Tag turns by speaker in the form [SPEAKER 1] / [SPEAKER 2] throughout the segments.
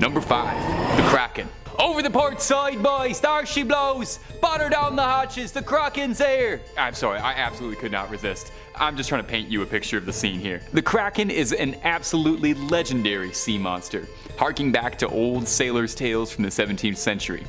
[SPEAKER 1] Number 5. The Kraken. Over the port side, boys! There she blows! Batter down the hatches, the Kraken's here! I'm sorry, I absolutely could not resist. I'm just trying to paint you a picture of the scene here. The Kraken is an absolutely legendary sea monster, harking back to old sailors' tales from the 17th century.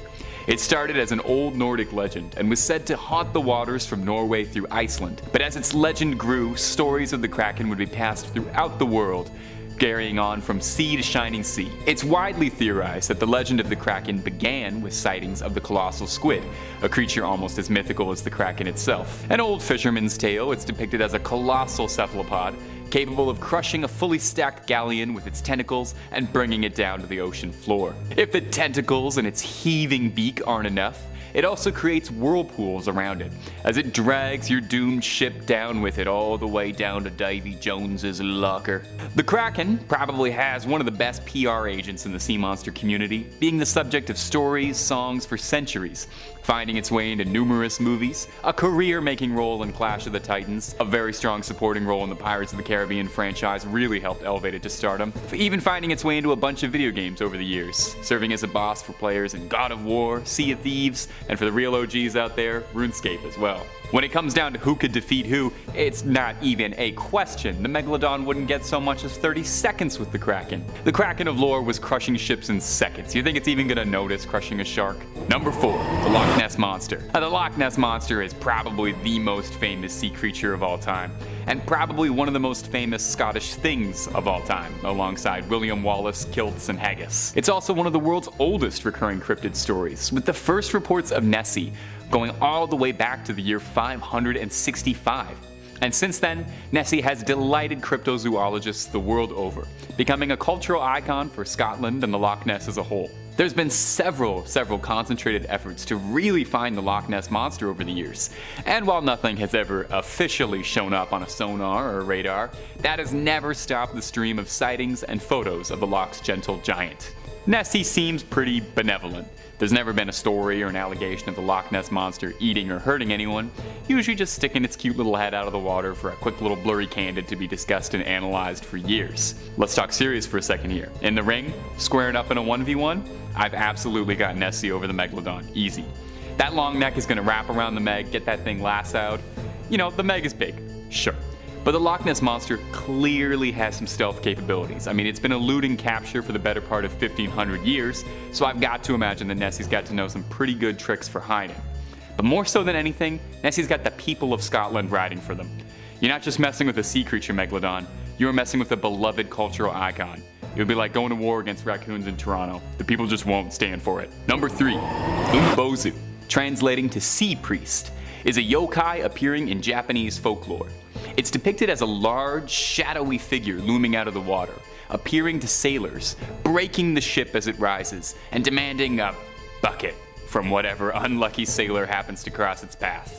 [SPEAKER 1] It started as an old Nordic legend and was said to haunt the waters from Norway through Iceland. But as its legend grew, stories of the Kraken would be passed throughout the world, carrying on from sea to shining sea. It's widely theorized that the legend of the Kraken began with sightings of the colossal squid, a creature almost as mythical as the Kraken itself. An old fisherman's tale, it's depicted as a colossal cephalopod, capable of crushing a fully stacked galleon with its tentacles and bringing it down to the ocean floor. If the tentacles and its heaving beak aren't enough, it also creates whirlpools around it, as it drags your doomed ship down with it all the way down to Davy Jones's locker. The Kraken probably has one of the best PR agents in the sea monster community, being the subject of stories, songs for centuries, finding its way into numerous movies, a career-making role in Clash of the Titans, a very strong supporting role in the Pirates of the Caribbean franchise really helped elevate it to stardom, even finding its way into a bunch of video games over the years, serving as a boss for players in God of War, Sea of Thieves, and for the real OGs out there, RuneScape as well. When it comes down to who could defeat who, it's not even a question. The Megalodon wouldn't get so much as 30 seconds with the Kraken. The Kraken of lore was crushing ships in seconds. You think it's even gonna notice crushing a shark? Number 4. The Loch Ness Monster. Now, the Loch Ness Monster is probably the most famous sea creature of all time, and probably one of the most famous Scottish things of all time, alongside William Wallace, kilts, and haggis. It's also one of the world's oldest recurring cryptid stories, with the first reports of Nessie going all the way back to the year 565. And since then, Nessie has delighted cryptozoologists the world over, becoming a cultural icon for Scotland and the Loch Ness as a whole. There's been several concentrated efforts to really find the Loch Ness Monster over the years, and while nothing has ever officially shown up on a sonar or radar, that has never stopped the stream of sightings and photos of the Loch's gentle giant. Nessie seems pretty benevolent. There's never been a story or an allegation of the Loch Ness Monster eating or hurting anyone, usually just sticking its cute little head out of the water for a quick little blurry candid to be discussed and analyzed for years. Let's talk serious for a second here. In the ring, squaring up in a 1v1, I've absolutely got Nessie over the Megalodon, easy. That long neck is gonna wrap around the Meg, get that thing lassoed. You know, the Meg is big, sure. But the Loch Ness Monster clearly has some stealth capabilities. I mean, it's been eluding capture for the better part of 1,500 years, so I've got to imagine that Nessie's got to know some pretty good tricks for hiding. But more so than anything, Nessie's got the people of Scotland riding for them. You're not just messing with a sea creature Megalodon, you're messing with a beloved cultural icon. It would be like going to war against raccoons in Toronto. The people just won't stand for it. Number 3. Umabozu, translating to sea priest, is a yokai appearing in Japanese folklore. It's depicted as a large, shadowy figure looming out of the water, appearing to sailors, breaking the ship as it rises, and demanding a bucket from whatever unlucky sailor happens to cross its path.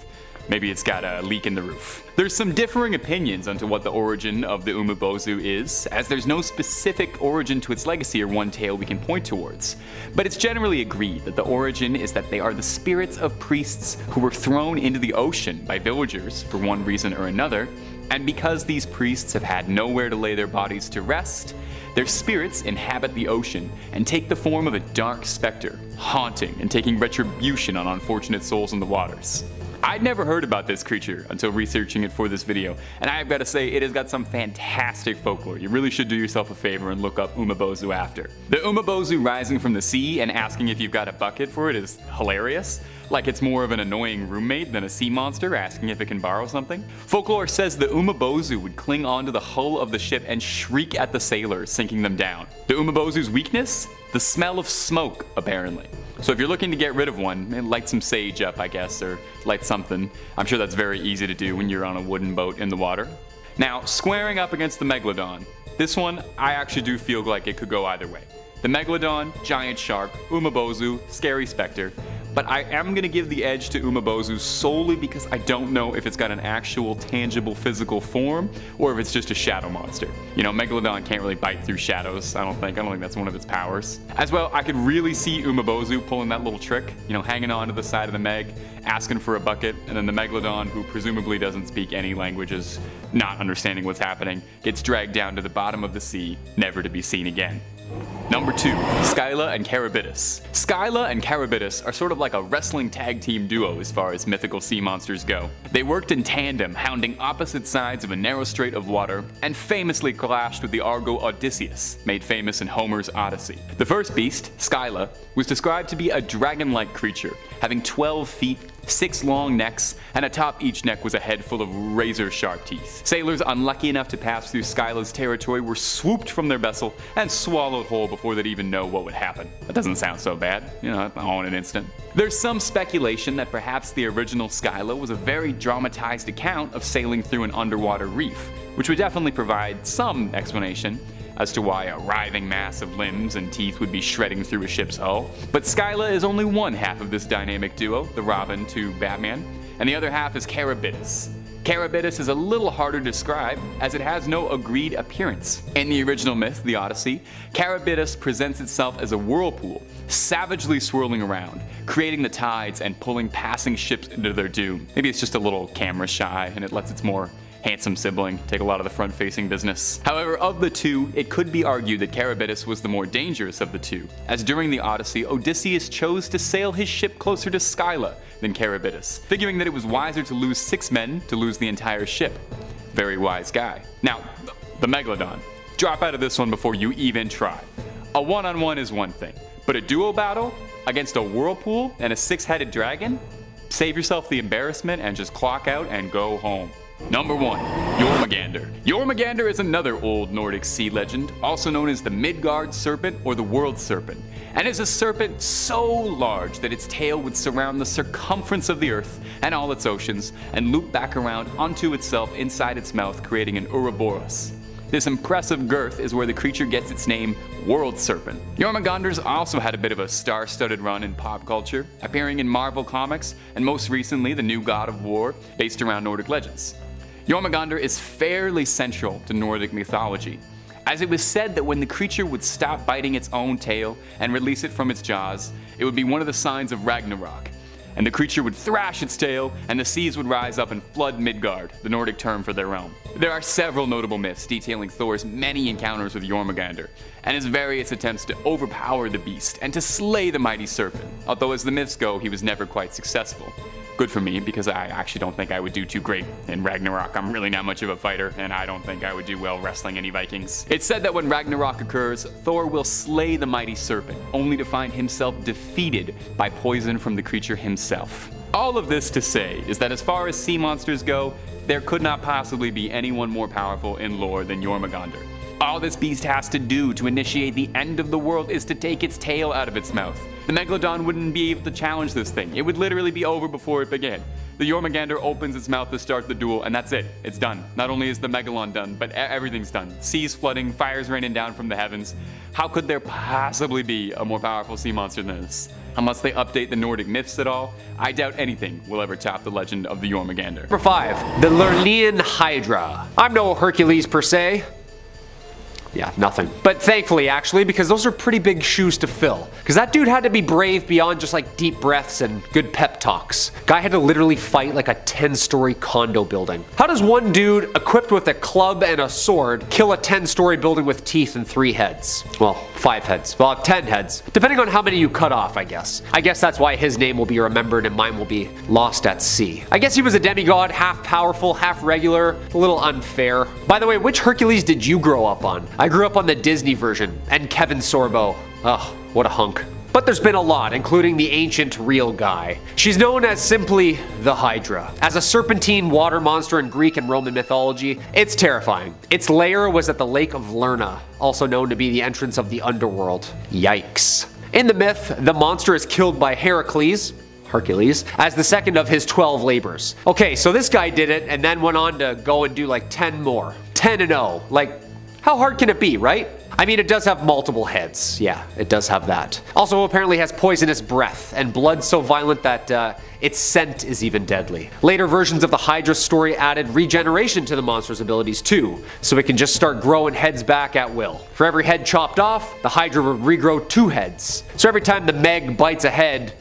[SPEAKER 1] Maybe it's got a leak in the roof. There's some differing opinions onto what the origin of the Umabozu is, as there's no specific origin to its legacy or one tale we can point towards. But it's generally agreed that the origin is that they are the spirits of priests who were thrown into the ocean by villagers for one reason or another, and because these priests have had nowhere to lay their bodies to rest, their spirits inhabit the ocean and take the form of a dark specter, haunting and taking retribution on unfortunate souls in the waters. I'd never heard about this creature until researching it for this video, and I've got to say it has got some fantastic folklore. You really should do yourself a favor and look up Umabozu after. The Umabozu rising from the sea and asking if you've got a bucket for it is hilarious. Like it's more of an annoying roommate than a sea monster asking if it can borrow something. Folklore says the Umabozu would cling onto the hull of the ship and shriek at the sailors, sinking them down. The Umabozu's weakness? The smell of smoke, apparently. So if you're looking to get rid of one, light some sage up, I guess, or light something. I'm sure that's very easy to do when you're on a wooden boat in the water. Now, squaring up against the Megalodon. This one, I actually do feel like it could go either way. The Megalodon, giant shark, Umabozu, scary specter. But I am going to give the edge to Umabozu solely because I don't know if it's got an actual tangible physical form or if it's just a shadow monster. You know, Megalodon can't really bite through shadows, I don't think that's one of its powers. As well, I could really see Umabozu pulling that little trick, you know, hanging on to the side of the Meg, asking for a bucket, and then the Megalodon, who presumably doesn't speak any languages, not understanding what's happening, gets dragged down to the bottom of the sea, never to be seen again. Number 2, Scylla and Charybdis. Scylla and Charybdis are sort of like a wrestling tag team duo as far as mythical sea monsters go. They worked in tandem, hounding opposite sides of a narrow strait of water, and famously clashed with the Argo Odysseus, made famous in Homer's Odyssey. The first beast, Scylla, was described to be a dragon-like creature, having 12 feet, 6 long necks, and atop each neck was a head full of razor-sharp teeth. Sailors unlucky enough to pass through Scylla's territory were swooped from their vessel and swallowed whole before they'd even know what would happen. That doesn't sound so bad, all in an instant. There's some speculation that perhaps the original Scylla was a very dramatized account of sailing through an underwater reef, which would definitely provide some explanation as to why a writhing mass of limbs and teeth would be shredding through a ship's hull. But Scylla is only one half of this dynamic duo, the Robin to Batman, and the other half is Charybdis. Charybdis is a little harder to describe as it has no agreed appearance. In the original myth, the Odyssey, Charybdis presents itself as a whirlpool, savagely swirling around, creating the tides and pulling passing ships into their doom. Maybe it's just a little camera shy and it lets its more handsome sibling take a lot of the front-facing business. However, of the two, it could be argued that Charybdis was the more dangerous of the two, as during the Odyssey, Odysseus chose to sail his ship closer to Scylla than Charybdis, figuring that it was wiser to lose 6 men to lose the entire ship. Very wise guy. Now, the Megalodon. Drop out of this one before you even try. A one-on-one is one thing, but a duo battle against a whirlpool and a 6-headed dragon? Save yourself the embarrassment and just clock out and go home. Number 1. Jormungandr. Jormungandr is another old Nordic sea legend, also known as the Midgard serpent or the world serpent, and is a serpent so large that its tail would surround the circumference of the earth and all its oceans and loop back around onto itself inside its mouth, creating an Ouroboros. This impressive girth is where the creature gets its name, World Serpent. Jormungandr's also had a bit of a star-studded run in pop culture, appearing in Marvel Comics and most recently the new God of War, based around Nordic legends. Jormungandr is fairly central to Nordic mythology, as it was said that when the creature would stop biting its own tail and release it from its jaws, it would be one of the signs of Ragnarok, and the creature would thrash its tail and the seas would rise up and flood Midgard, the Nordic term for their realm. There are several notable myths detailing Thor's many encounters with Jormungandr and his various attempts to overpower the beast and to slay the mighty serpent, although as the myths go, he was never quite successful. Good for me, because I actually don't think I would do too great in Ragnarok. I'm really not much of a fighter, and I don't think I would do well wrestling any Vikings. It's said that when Ragnarok occurs, Thor will slay the mighty serpent, only to find himself defeated by poison from the creature himself. All of this to say is that as far as sea monsters go, there could not possibly be anyone more powerful in lore than Jormungandr. All this beast has to do to initiate the end of the world is to take its tail out of its mouth. The Megalodon wouldn't be able to challenge this thing. It would literally be over before it began. The Jormungandr opens its mouth to start the duel, and that's it. It's done. Not only is the Megalodon done, but everything's done. Seas flooding, fires raining down from the heavens. How could there possibly be a more powerful sea monster than this? Unless they update the Nordic myths at all, I doubt anything will ever top the legend of the Jormungandr.
[SPEAKER 2] Number 5. The Lerlean Hydra. I'm no Hercules per se. Yeah, nothing. But thankfully, actually, because those are pretty big shoes to fill. Because that dude had to be brave beyond just like deep breaths and good pep talks. Guy had to literally fight like a 10-story condo building. How does one dude equipped with a club and a sword kill a 10-story building with teeth and 3 heads? Well, 5 heads. Well, 10 heads. Depending on how many you cut off, I guess. I guess that's why his name will be remembered and mine will be lost at sea. I guess he was a demigod, half powerful, half regular. A little unfair. By the way, which Hercules did you grow up on? I grew up on the Disney version, and Kevin Sorbo. Ugh, what a hunk. But there's been a lot, including the ancient real guy. She's known as simply the Hydra. As a serpentine water monster in Greek and Roman mythology, it's terrifying. Its lair was at the Lake of Lerna, also known to be the entrance of the underworld. Yikes. In the myth, the monster is killed by Hercules, as the second of his 12 labors. Okay, so this guy did it and then went on to go and do like 10 more. 10-0. Like, how hard can it be, right? I mean, it does have multiple heads. Yeah, it does have that. Also, apparently has poisonous breath and blood so violent that its scent is even deadly. Later versions of the Hydra story added regeneration to the monster's abilities too, so it can just start growing heads back at will. For every head chopped off, the Hydra would regrow 2 heads. So every time the Meg bites a head,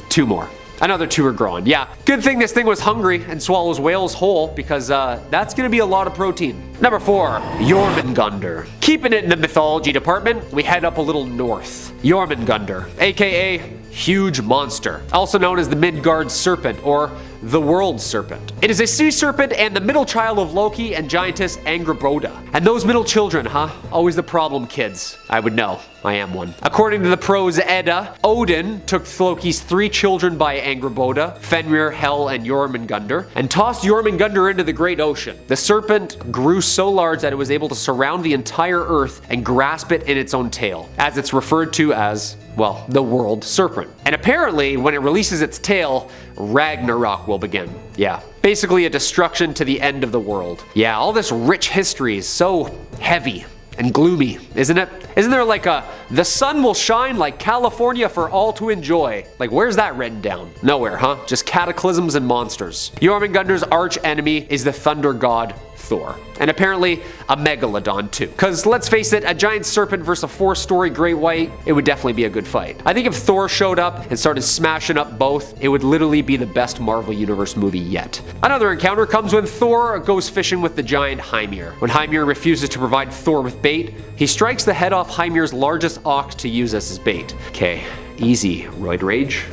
[SPEAKER 2] 2 more. Another 2 are growing. Yeah, good thing this thing was hungry and swallows whales whole because that's gonna be a lot of protein. Number 4, Jormungandr. Keeping it in the mythology department, we head up a little north. Jormungandr, aka huge monster, also known as the Midgard serpent or the world serpent. It is a sea serpent and the middle child of Loki and giantess Angrboda. And those middle children, huh? Always the problem kids. I would know. I am one. According to the prose Edda, Odin took Loki's 3 children by Angrboda, Fenrir, Hel, and Jormungandr, and tossed Jormungandr into the great ocean. The serpent grew so large that it was able to surround the entire earth and grasp it in its own tail, as it's referred to as, well, the world serpent. And apparently, when it releases its tail, Ragnarok will begin. Yeah, basically a destruction to the end of the world. Yeah, all this rich history is so heavy and gloomy, isn't it? Isn't there like the sun will shine like California for all to enjoy? Like, where's that written down? Nowhere, huh? Just cataclysms and monsters. Jormungandr's arch enemy is the thunder god Thor. And apparently a Megalodon too. Cause let's face it, a giant serpent versus a 4-story great white, it would definitely be a good fight. I think if Thor showed up and started smashing up both, it would literally be the best Marvel Universe movie yet. Another encounter comes when Thor goes fishing with the giant Hymir. When Hymir refuses to provide Thor with bait, he strikes the head off Hymir's largest ox to use as his bait. Okay, easy, Roid Rage.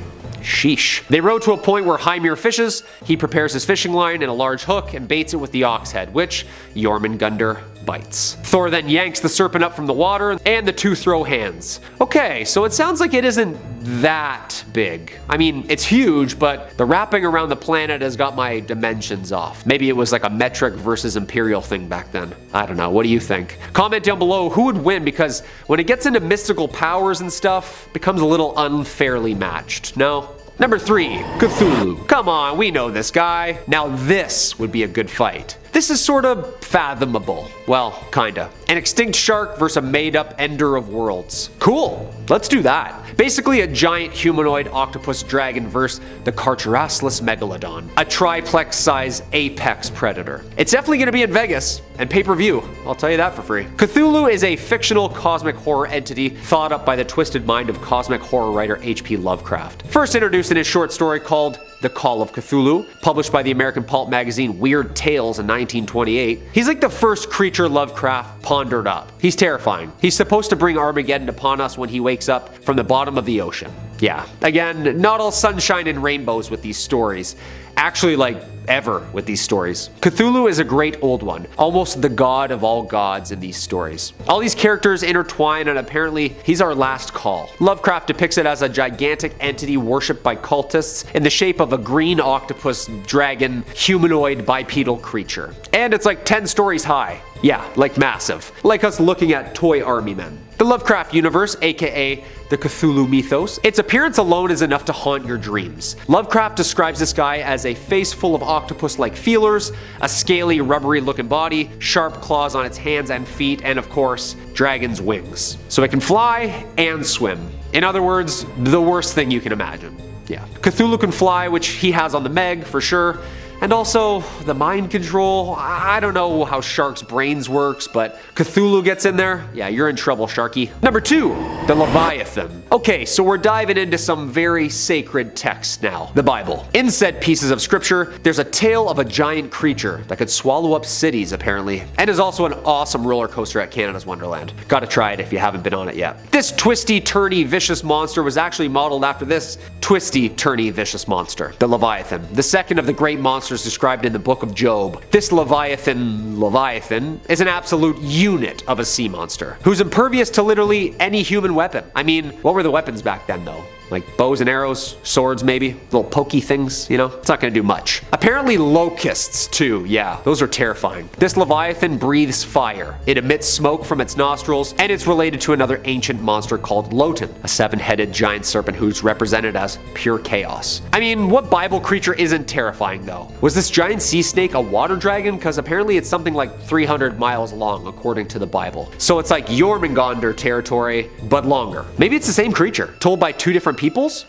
[SPEAKER 2] Sheesh. They row to a point where Hymir fishes, he prepares his fishing line and a large hook and baits it with the ox head, which Jormungandr bites. Thor then yanks the serpent up from the water and the 2 throw hands. Okay, so it sounds like it isn't that big. I mean, it's huge, but the wrapping around the planet has got my dimensions off. Maybe it was like a metric versus imperial thing back then. I don't know, what do you think? Comment down below who would win, because when it gets into mystical powers and stuff, it becomes a little unfairly matched, no? Number 3, Cthulhu. Come on, we know this guy. Now this would be a good fight. This is sort of fathomable. Well, kinda. An extinct shark versus a made-up ender of worlds. Cool, let's do that. Basically a giant humanoid octopus dragon versus the Carcharaslus Megalodon, a triplex-size apex predator. It's definitely gonna be in Vegas and pay-per-view, I'll tell you that for free. Cthulhu is a fictional cosmic horror entity thought up by the twisted mind of cosmic horror writer H.P. Lovecraft. First introduced in his short story called The Call of Cthulhu, published by the American pulp magazine Weird Tales in 1928. He's like the first creature Lovecraft pondered up. He's terrifying. He's supposed to bring Armageddon upon us when he wakes up from the bottom of the ocean. Yeah, again, not all sunshine and rainbows with these stories. Actually, like, ever with these stories. Cthulhu is a great old one, almost the god of all gods in these stories. All these characters intertwine, and apparently he's our last call. Lovecraft depicts it as a gigantic entity worshipped by cultists in the shape of a green octopus dragon humanoid bipedal creature. And it's like 10 stories high. Yeah, like massive. Like us looking at toy army men. The Lovecraft universe, aka the Cthulhu mythos, its appearance alone is enough to haunt your dreams. Lovecraft describes this guy as a face full of octopus-like feelers, a scaly, rubbery-looking body, sharp claws on its hands and feet, and of course, dragon's wings. So it can fly and swim. In other words, the worst thing you can imagine. Yeah. Cthulhu can fly, which he has on the Meg, for sure. And also, the mind control, I don't know how sharks' brains works, but Cthulhu gets in there, yeah, you're in trouble, Sharky. Number 2, the Leviathan. Okay, so we're diving into some very sacred texts now, the Bible. In said pieces of scripture, there's a tale of a giant creature that could swallow up cities, apparently, and is also an awesome roller coaster at Canada's Wonderland. Gotta try it if you haven't been on it yet. This twisty, turny, vicious monster was actually modeled after this twisty, turny, vicious monster, the Leviathan, the second of the great monsters described in the book of Job. This Leviathan is an absolute unit of a sea monster who's impervious to literally any human weapon. I mean, what were the weapons back then though? Like bows and arrows, swords maybe, little pokey things, you know? It's not gonna do much. Apparently locusts too, yeah, those are terrifying. This Leviathan breathes fire. It emits smoke from its nostrils, and it's related to another ancient monster called Loten, a 7-headed giant serpent who's represented as pure chaos. I mean, what Bible creature isn't terrifying though? Was this giant sea snake a water dragon? Because apparently it's something like 300 miles long according to the Bible. So it's like Jormungandr territory, but longer. Maybe it's the same creature, told by 2 different peoples?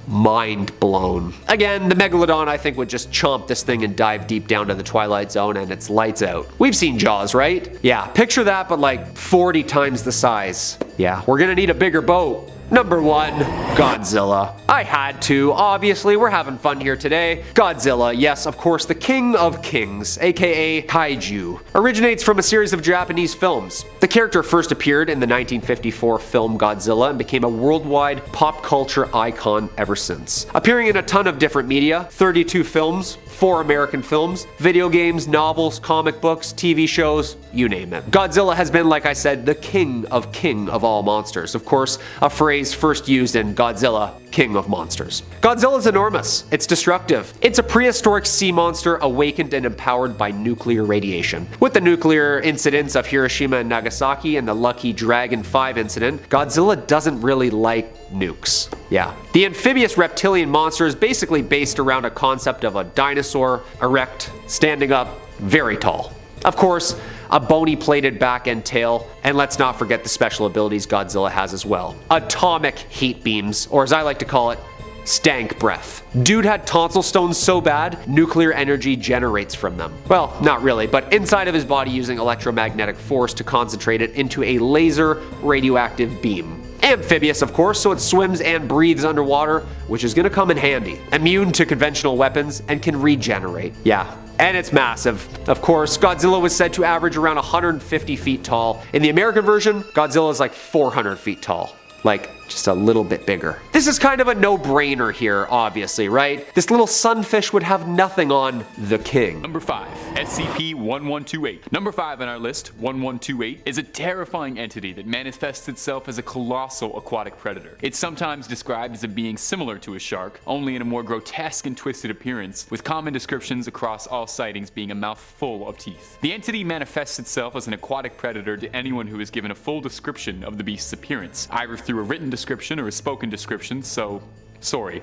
[SPEAKER 2] Mind blown. Again, the Megalodon I think would just chomp this thing and dive deep down to the Twilight Zone and it's lights out. We've seen Jaws, right? Yeah, picture that but like 40 times the size. Yeah, we're gonna need a bigger boat. Number 1, Godzilla. I had to, obviously, we're having fun here today. Godzilla, yes, of course, the king of kings, aka kaiju, originates from a series of Japanese films. The character first appeared in the 1954 film Godzilla and became a worldwide pop culture icon ever since. Appearing in a ton of different media, 32 films, 4 American films, video games, novels, comic books, TV shows, you name it. Godzilla has been, like I said, the king of all monsters. Of course, a phrase first used in Godzilla, King of Monsters. Godzilla is enormous. It's destructive. It's a prehistoric sea monster awakened and empowered by nuclear radiation. With the nuclear incidents of Hiroshima and Nagasaki and the Lucky Dragon 5 incident, Godzilla doesn't really like nukes. Yeah. The amphibious reptilian monster is basically based around a concept of a dinosaur, erect, standing up, very tall. Of course, a bony plated back and tail, and let's not forget the special abilities Godzilla has as well. Atomic heat beams, or as I like to call it, stank breath. Dude had tonsil stones so bad, nuclear energy generates from them. Well, not really, but inside of his body using electromagnetic force to concentrate it into a laser radioactive beam. Amphibious, of course, so it swims and breathes underwater, which is gonna come in handy. Immune to conventional weapons and can regenerate. Yeah. And it's massive. Of course, Godzilla was said to average around 150 feet tall. In the American version, Godzilla is like 400 feet tall. Like, just a little bit bigger. This is kind of a no-brainer here, obviously, right? This little sunfish would have nothing on the king.
[SPEAKER 1] Number 5, SCP-1128. Number 5 on our list, 1128, is a terrifying entity that manifests itself as a colossal aquatic predator. It's sometimes described as a being similar to a shark, only in a more grotesque and twisted appearance, with common descriptions across all sightings being a mouth full of teeth. The entity manifests itself as an aquatic predator to anyone who is given a full description of the beast's appearance, either through a written description or a spoken description, so sorry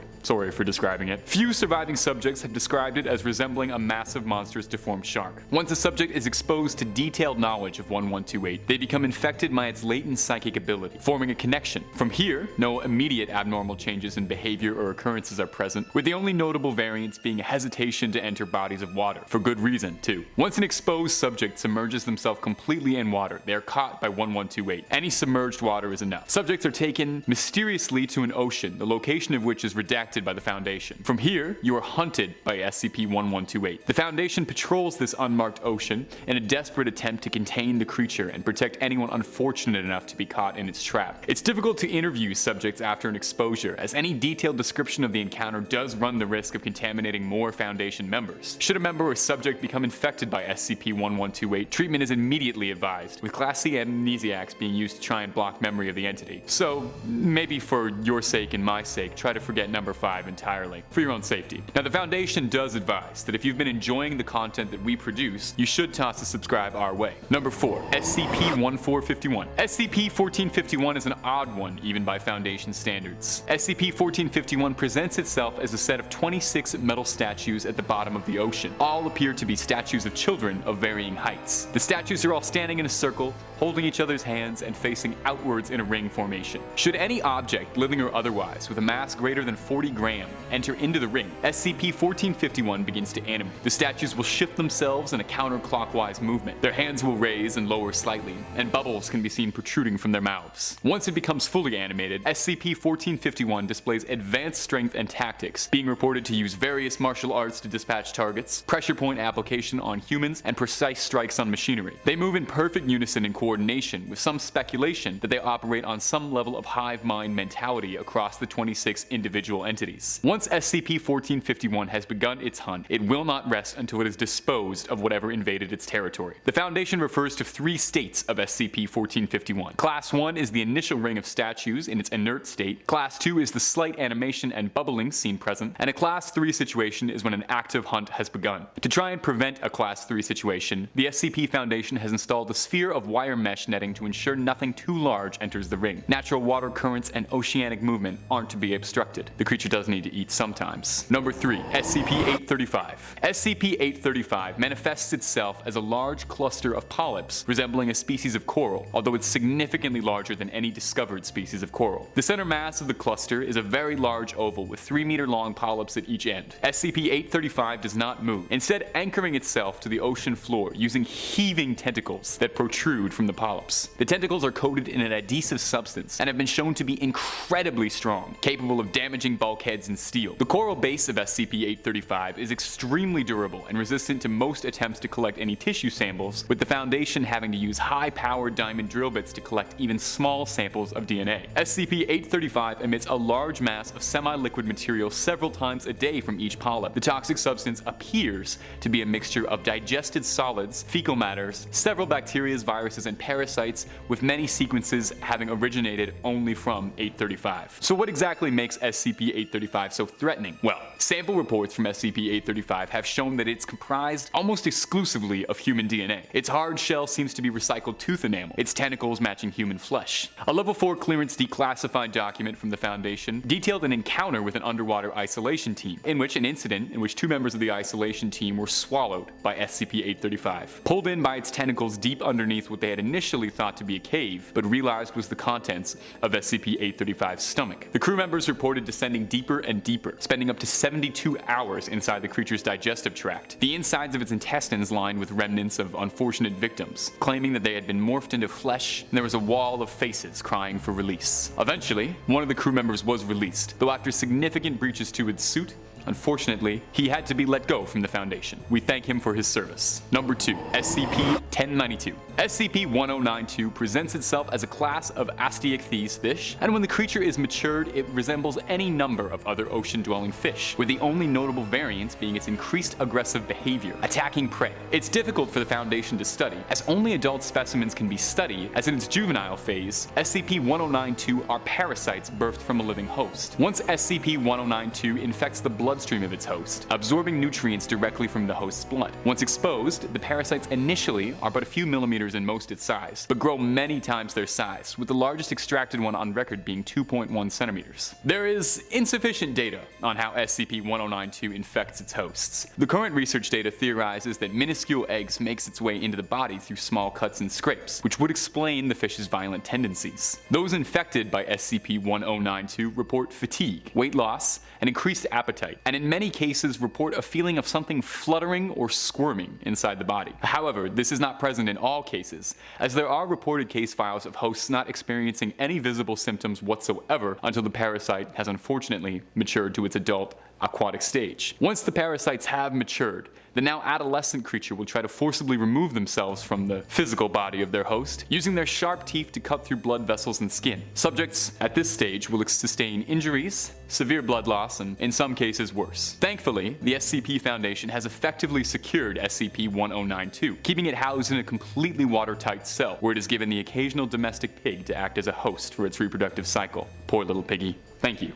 [SPEAKER 1] for describing it. Few surviving subjects have described it as resembling a massive monstrous deformed shark. Once a subject is exposed to detailed knowledge of 1128, they become infected by its latent psychic ability, forming a connection. From here, no immediate abnormal changes in behavior or occurrences are present, with the only notable variance being a hesitation to enter bodies of water, for good reason too. Once an exposed subject submerges themselves completely in water, they are caught by 1128. Any submerged water is enough. Subjects are taken mysteriously to an ocean, the location of which is redacted by the Foundation. From here, you are hunted by SCP-1128. The Foundation patrols this unmarked ocean in a desperate attempt to contain the creature and protect anyone unfortunate enough to be caught in its trap. It's difficult to interview subjects after an exposure, as any detailed description of the encounter does run the risk of contaminating more Foundation members. Should a member or subject become infected by SCP-1128, treatment is immediately advised, with Class C amnesiacs being used to try and block memory of the entity. So, maybe for your sake and my sake, try to forget number 5 entirely, for your own safety. Now, the Foundation does advise that if you've been enjoying the content that we produce, you should toss a subscribe our way. Number 4, SCP-1451. SCP-1451 is an odd one, even by Foundation standards. SCP-1451 presents itself as a set of 26 metal statues at the bottom of the ocean. All appear to be statues of children of varying heights. The statues are all standing in a circle, holding each other's hands and facing outwards in a ring formation. Should any object, living or otherwise, with a mass greater than 40 grams enter into the ring, SCP-1451 begins to animate. The statues will shift themselves in a counterclockwise movement. Their hands will raise and lower slightly, and bubbles can be seen protruding from their mouths. Once it becomes fully animated, SCP-1451 displays advanced strength and tactics, being reported to use various martial arts to dispatch targets, pressure point application on humans, and precise strikes on machinery. They move in perfect unison and coordination, with some speculation that they operate on some level of hive mind mentality across the 26 individual entities. Once SCP-1451 has begun its hunt, it will not rest until it is disposed of whatever invaded its territory. The Foundation refers to 3 states of SCP-1451. Class 1 is the initial ring of statues in its inert state, Class 2 is the slight animation and bubbling seen present, and a Class 3 situation is when an active hunt has begun. To try and prevent a Class 3 situation, the SCP Foundation has installed a sphere of wire mesh netting to ensure nothing too large enters the ring. Natural water currents and oceanic movement aren't to be obstructed. instructed. The creature does need to eat sometimes. Number 3. SCP-835. SCP-835 manifests itself as a large cluster of polyps resembling a species of coral, although it's significantly larger than any discovered species of coral. The center mass of the cluster is a very large oval with 3-meter-long polyps at each end. SCP-835 does not move, instead anchoring itself to the ocean floor using heaving tentacles that protrude from the polyps. The tentacles are coated in an adhesive substance and have been shown to be incredibly strong, capable of damaging bulkheads and steel. The coral base of SCP-835 is extremely durable and resistant to most attempts to collect any tissue samples, with the Foundation having to use high-powered diamond drill bits to collect even small samples of DNA. SCP-835 emits a large mass of semi-liquid material several times a day from each polyp. The toxic substance appears to be a mixture of digested solids, fecal matters, several bacteria, viruses, and parasites, with many sequences having originated only from 835. So what exactly makes SCP-835 so threatening? Well, sample reports from SCP-835 have shown that it's comprised almost exclusively of human DNA. Its hard shell seems to be recycled tooth enamel, its tentacles matching human flesh. A Level 4 clearance declassified document from the Foundation detailed an encounter with an underwater isolation team, in which 2 members of the isolation team were swallowed by SCP-835, pulled in by its tentacles deep underneath what they had initially thought to be a cave, but realized was the contents of SCP-835's stomach. The crew members reported descending deeper and deeper, spending up to 72 hours inside the creature's digestive tract, the insides of its intestines lined with remnants of unfortunate victims, claiming that they had been morphed into flesh, and there was a wall of faces crying for release. Eventually, one of the crew members was released, though after significant breaches to its suit, unfortunately, he had to be let go from the Foundation. We thank him for his service. Number 2. SCP-1092. SCP-1092 presents itself as a class of Asteichthyes fish, and when the creature is matured, it resembles any number of other ocean-dwelling fish, with the only notable variance being its increased aggressive behavior, attacking prey. It's difficult for the Foundation to study, as only adult specimens can be studied, as in its juvenile phase, SCP-1092 are parasites birthed from a living host. Once SCP-1092 infects the bloodstream of its host, absorbing nutrients directly from the host's blood. Once exposed, the parasites initially are but a few millimeters in most its size, but grow many times their size, with the largest extracted one on record being 2.1 centimeters. There is insufficient data on how SCP-1092 infects its hosts. The current research data theorizes that minuscule eggs makes its way into the body through small cuts and scrapes, which would explain the fish's violent tendencies. Those infected by SCP-1092 report fatigue, weight loss, and increased appetite, and in many cases report a feeling of something fluttering or squirming inside the body. However, this is not present in all cases, as there are reported case files of hosts not experiencing any visible symptoms whatsoever until the parasite has unfortunately matured to its adult aquatic stage. Once the parasites have matured, the now adolescent creature will try to forcibly remove themselves from the physical body of their host, using their sharp teeth to cut through blood vessels and skin. Subjects at this stage will sustain injuries, severe blood loss, and in some cases worse. Thankfully, the SCP Foundation has effectively secured SCP-1092, keeping it housed in a completely watertight cell, where it is given the occasional domestic pig to act as a host for its reproductive cycle. Poor little piggy. Thank you,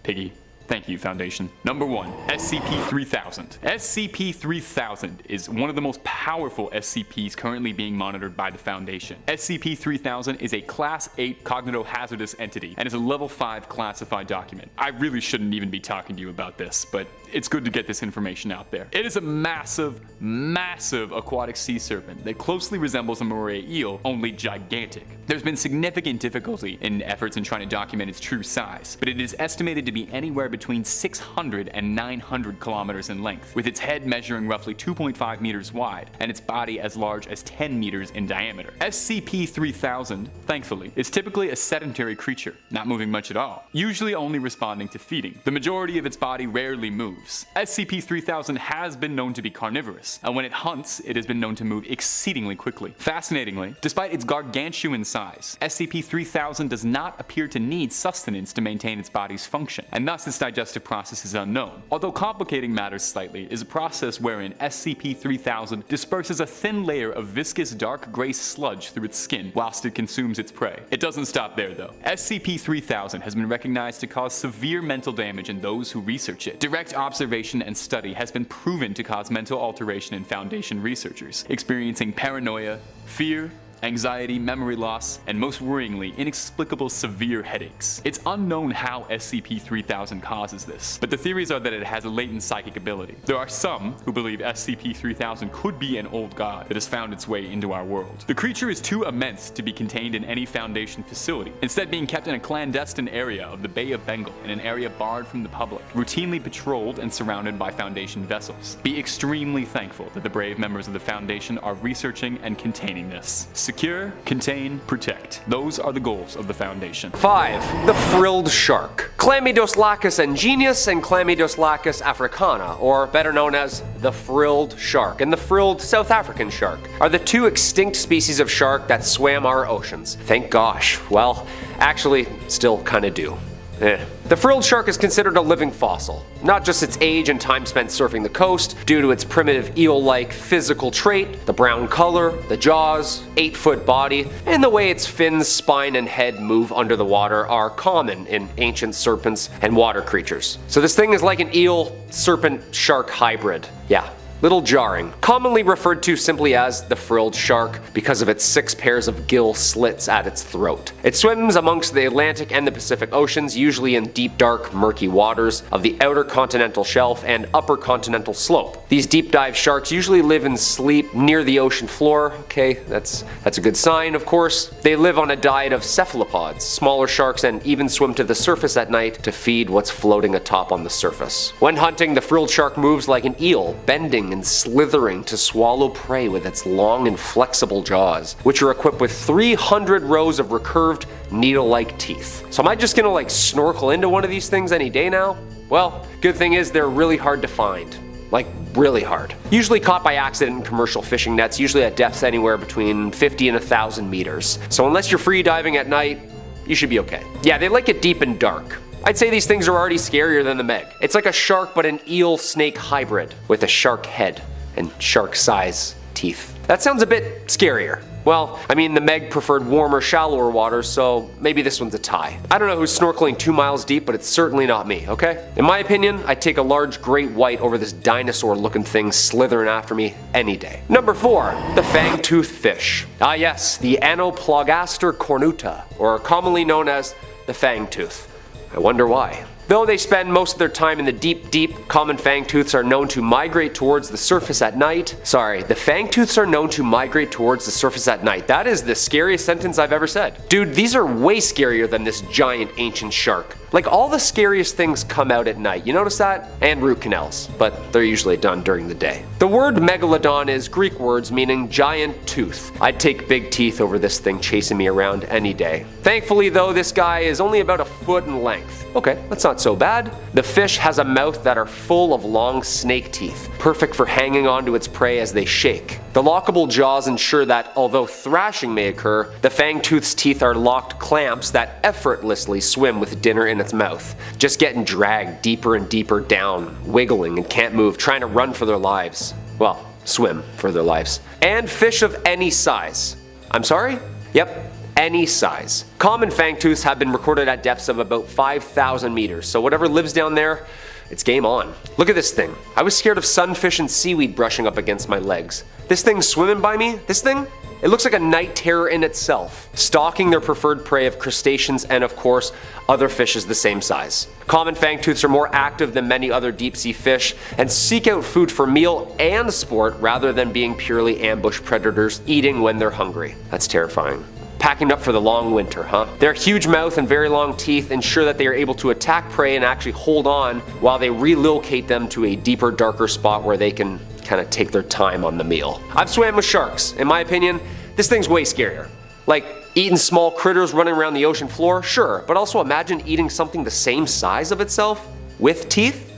[SPEAKER 1] piggy. Thank you, Foundation. Number 1. SCP-3000. SCP-3000 is one of the most powerful SCPs currently being monitored by the Foundation. SCP-3000 is a Class 8 cognitohazardous entity and is a Level 5 classified document. I really shouldn't even be talking to you about this, but it's good to get this information out there. It is a massive, massive aquatic sea serpent that closely resembles a moray eel, only gigantic. There's been significant difficulty in efforts in trying to document its true size, but it is estimated to be anywhere between 600 and 900 kilometers in length, with its head measuring roughly 2.5 meters wide and its body as large as 10 meters in diameter. SCP-3000, thankfully, is typically a sedentary creature, not moving much at all, usually only responding to feeding. The majority of its body rarely moves. SCP-3000 has been known to be carnivorous, and when it hunts, it has been known to move exceedingly quickly. Fascinatingly, despite its gargantuan size, SCP-3000 does not appear to need sustenance to maintain its body's function, and thus its digestive process is unknown. Although complicating matters slightly is a process wherein SCP-3000 disperses a thin layer of viscous dark gray sludge through its skin whilst it consumes its prey. It doesn't stop there though. SCP-3000 has been recognized to cause severe mental damage in those who research it. Direct observation and study has been proven to cause mental alteration in Foundation researchers, experiencing paranoia, fear, anxiety, memory loss, and most worryingly, inexplicable severe headaches. It's unknown how SCP-3000 causes this, but the theories are that it has a latent psychic ability. There are some who believe SCP-3000 could be an old god that has found its way into our world. The creature is too immense to be contained in any Foundation facility, instead being kept in a clandestine area of the Bay of Bengal, in an area barred from the public, routinely patrolled and surrounded by Foundation vessels. Be extremely thankful that the brave members of the Foundation are researching and containing this. Secure, contain, protect. Those are the goals of the Foundation.
[SPEAKER 2] 5. The frilled shark. Chlamydoslacus ingenius and Chlamydoslacus africana, or better known as the frilled shark and the frilled South African shark, are the two extinct species of shark that swam our oceans. Thank gosh. Well, actually, still kinda do. The frilled shark is considered a living fossil, not just its age and time spent surfing the coast, due to its primitive eel-like physical trait, the brown color, the jaws, 8-foot body, and the way its fins, spine, and head move under the water are common in ancient serpents and water creatures. So this thing is like an eel-serpent-shark hybrid. Yeah. Little jarring, commonly referred to simply as the frilled shark because of its 6 pairs of gill slits at its throat. It swims amongst the Atlantic and the Pacific Oceans, usually in deep, dark, murky waters of the outer continental shelf and upper continental slope. These deep dive sharks usually live and sleep near the ocean floor. Okay, that's a good sign, of course. They live on a diet of cephalopods, smaller sharks, and even swim to the surface at night to feed what's floating atop on the surface. When hunting, the frilled shark moves like an eel, bending and slithering to swallow prey with its long and flexible jaws, which are equipped with 300 rows of recurved, needle-like teeth. So am I just gonna like snorkel into one of these things any day now? Well, good thing is they're really hard to find. Like, really hard. Usually caught by accident in commercial fishing nets, usually at depths anywhere between 50 and 1,000 meters. So unless you're free diving at night, you should be okay. Yeah, they like it deep and dark. I'd say these things are already scarier than the Meg. It's like a shark but an eel-snake hybrid with a shark head and shark-size teeth. That sounds a bit scarier. Well, I mean, the Meg preferred warmer, shallower waters, so maybe this one's a tie. I don't know who's snorkeling 2 miles deep, but it's certainly not me, okay? In my opinion, I'd take a large great white over this dinosaur-looking thing slithering after me any day. Number 4, the fang-toothed fish. Ah yes, the Anoplogaster cornuta, or commonly known as the fang-tooth. I wonder why. Though they spend most of their time in the deep, common fangtooths are known to migrate towards the surface at night. Sorry, the fangtooths are known to migrate towards the surface at night. That is the scariest sentence I've ever said. Dude, these are way scarier than this giant ancient shark. Like, all the scariest things come out at night, you notice that? And root canals, but they're usually done during the day. The word Megalodon is Greek words meaning giant tooth. I'd take big teeth over this thing chasing me around any day. Thankfully though, this guy is only about a foot in length. Okay, that's not so bad. The fish has a mouth that are full of long snake teeth, perfect for hanging onto its prey as they shake. The lockable jaws ensure that, although thrashing may occur, the fangtooth's teeth are locked clamps that effortlessly swim with dinner in its mouth, just getting dragged deeper and deeper down, wiggling and can't move, trying to run for their lives. Well, swim for their lives. And fish of any size. I'm sorry? Yep. Any size. Common fangtooths have been recorded at depths of about 5,000 meters, so whatever lives down there, it's game on. Look at this thing. I was scared of sunfish and seaweed brushing up against my legs. This thing swimming by me, this thing? It looks like a night terror in itself, stalking their preferred prey of crustaceans and, of course, other fishes the same size. Common fangtooths are more active than many other deep-sea fish and seek out food for meal and sport rather than being purely ambush predators eating when they're hungry. That's terrifying. Packing up for the long winter, huh? Their huge mouth and very long teeth ensure that they are able to attack prey and actually hold on while they relocate them to a deeper, darker spot where they can kind of take their time on the meal. I've swam with sharks. In my opinion, this thing's way scarier. Like, eating small critters running around the ocean floor, sure, but also imagine eating something the same size of itself with teeth?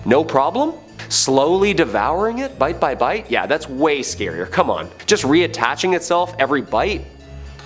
[SPEAKER 2] No problem? Slowly devouring it, bite by bite? Yeah, that's way scarier. Come on. Just reattaching itself every bite?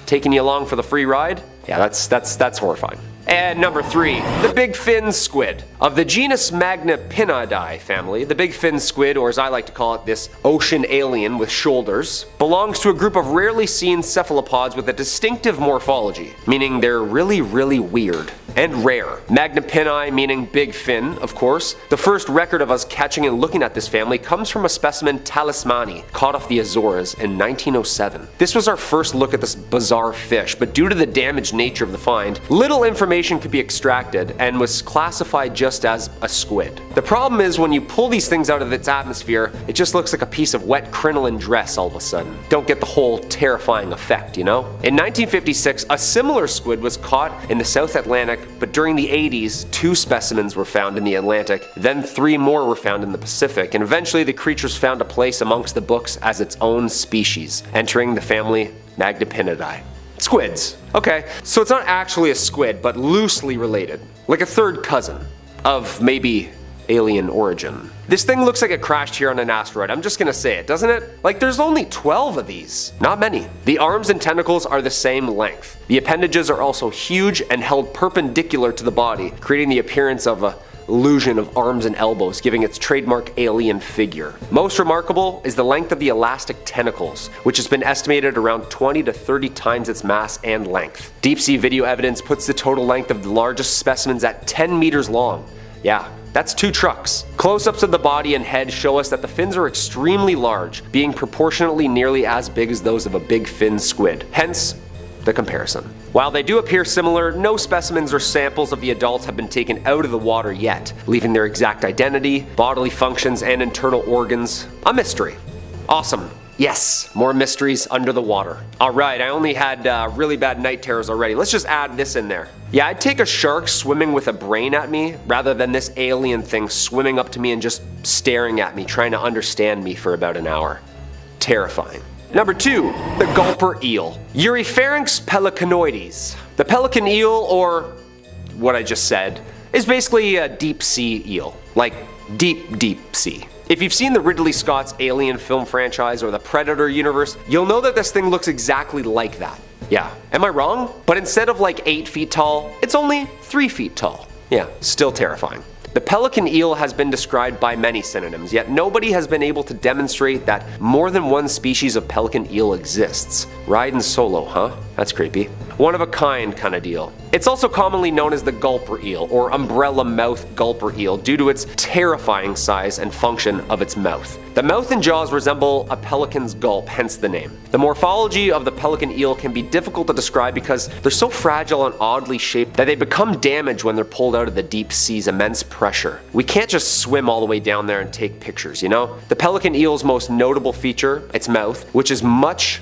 [SPEAKER 2] Taking you along for the free ride? Yeah, that's horrifying. And number 3, the big fin squid. Of the genus Magnapinidae family, the big fin squid, or as I like to call it, this ocean alien with shoulders, belongs to a group of rarely seen cephalopods with a distinctive morphology, meaning they're really weird and rare. Magnapini meaning big fin, of course. The first record of us catching and looking at this family comes from a specimen talismani caught off the Azores in 1907. This was our first look at this bizarre fish, but due to the damaged nature of the find, little information could be extracted and was classified just as a squid. The problem is when you pull these things out of its atmosphere, it just looks like a piece of wet crinoline dress all of a sudden. Don't get the whole terrifying effect, you know? In 1956, a similar squid was caught in the South Atlantic, but during the 80s, 2 specimens were found in the Atlantic, then 3 more were found in the Pacific, and eventually the creatures found a place amongst the books as its own species, entering the family Magnapinidae. Squids. Okay, so it's not actually a squid, but loosely related, like a third cousin of maybe alien origin. This thing looks like it crashed here on an asteroid, I'm just gonna say it, doesn't it? Like there's only 12 of these, not many. The arms and tentacles are the same length. The appendages are also huge and held perpendicular to the body, creating the appearance of a illusion of arms and elbows, giving its trademark alien figure. Most remarkable is the length of the elastic tentacles, which has been estimated around 20 to 30 times its mass and length. Deep sea video evidence puts the total length of the largest specimens at 10 meters long. Yeah, that's 2 trucks. Close-ups of the body and head show us that the fins are extremely large, being proportionately nearly as big as those of a big fin squid. Hence, the comparison. While they do appear similar, no specimens or samples of the adults have been taken out of the water yet, leaving their exact identity, bodily functions, and internal organs a mystery. Awesome. Yes, more mysteries under the water. Alright, I only had really bad night terrors already. Let's just add this in there. Yeah, I'd take a shark swimming with a brain at me rather than this alien thing swimming up to me and just staring at me, trying to understand me for about an hour. Terrifying. Number 2, the Gulper Eel. Eurypharynx pelicanoides. The pelican eel, or what I just said, is basically a deep sea eel. Like deep sea. If you've seen the Ridley Scott's Alien film franchise or the Predator universe, you'll know that this thing looks exactly like that. Yeah, am I wrong? But instead of like 8 feet tall, it's only 3 feet tall. Yeah, still terrifying. The pelican eel has been described by many synonyms, yet nobody has been able to demonstrate that more than one species of pelican eel exists. Riding solo, huh? That's creepy. One of a kind kinda deal. It's also commonly known as the gulper eel, or umbrella mouth gulper eel, due to its terrifying size and function of its mouth. The mouth and jaws resemble a pelican's gulp, hence the name. The morphology of the pelican eel can be difficult to describe because they're so fragile and oddly shaped that they become damaged when they're pulled out of the deep sea's immense pressure. We can't just swim all the way down there and take pictures, you know? The pelican eel's most notable feature, its mouth, which is much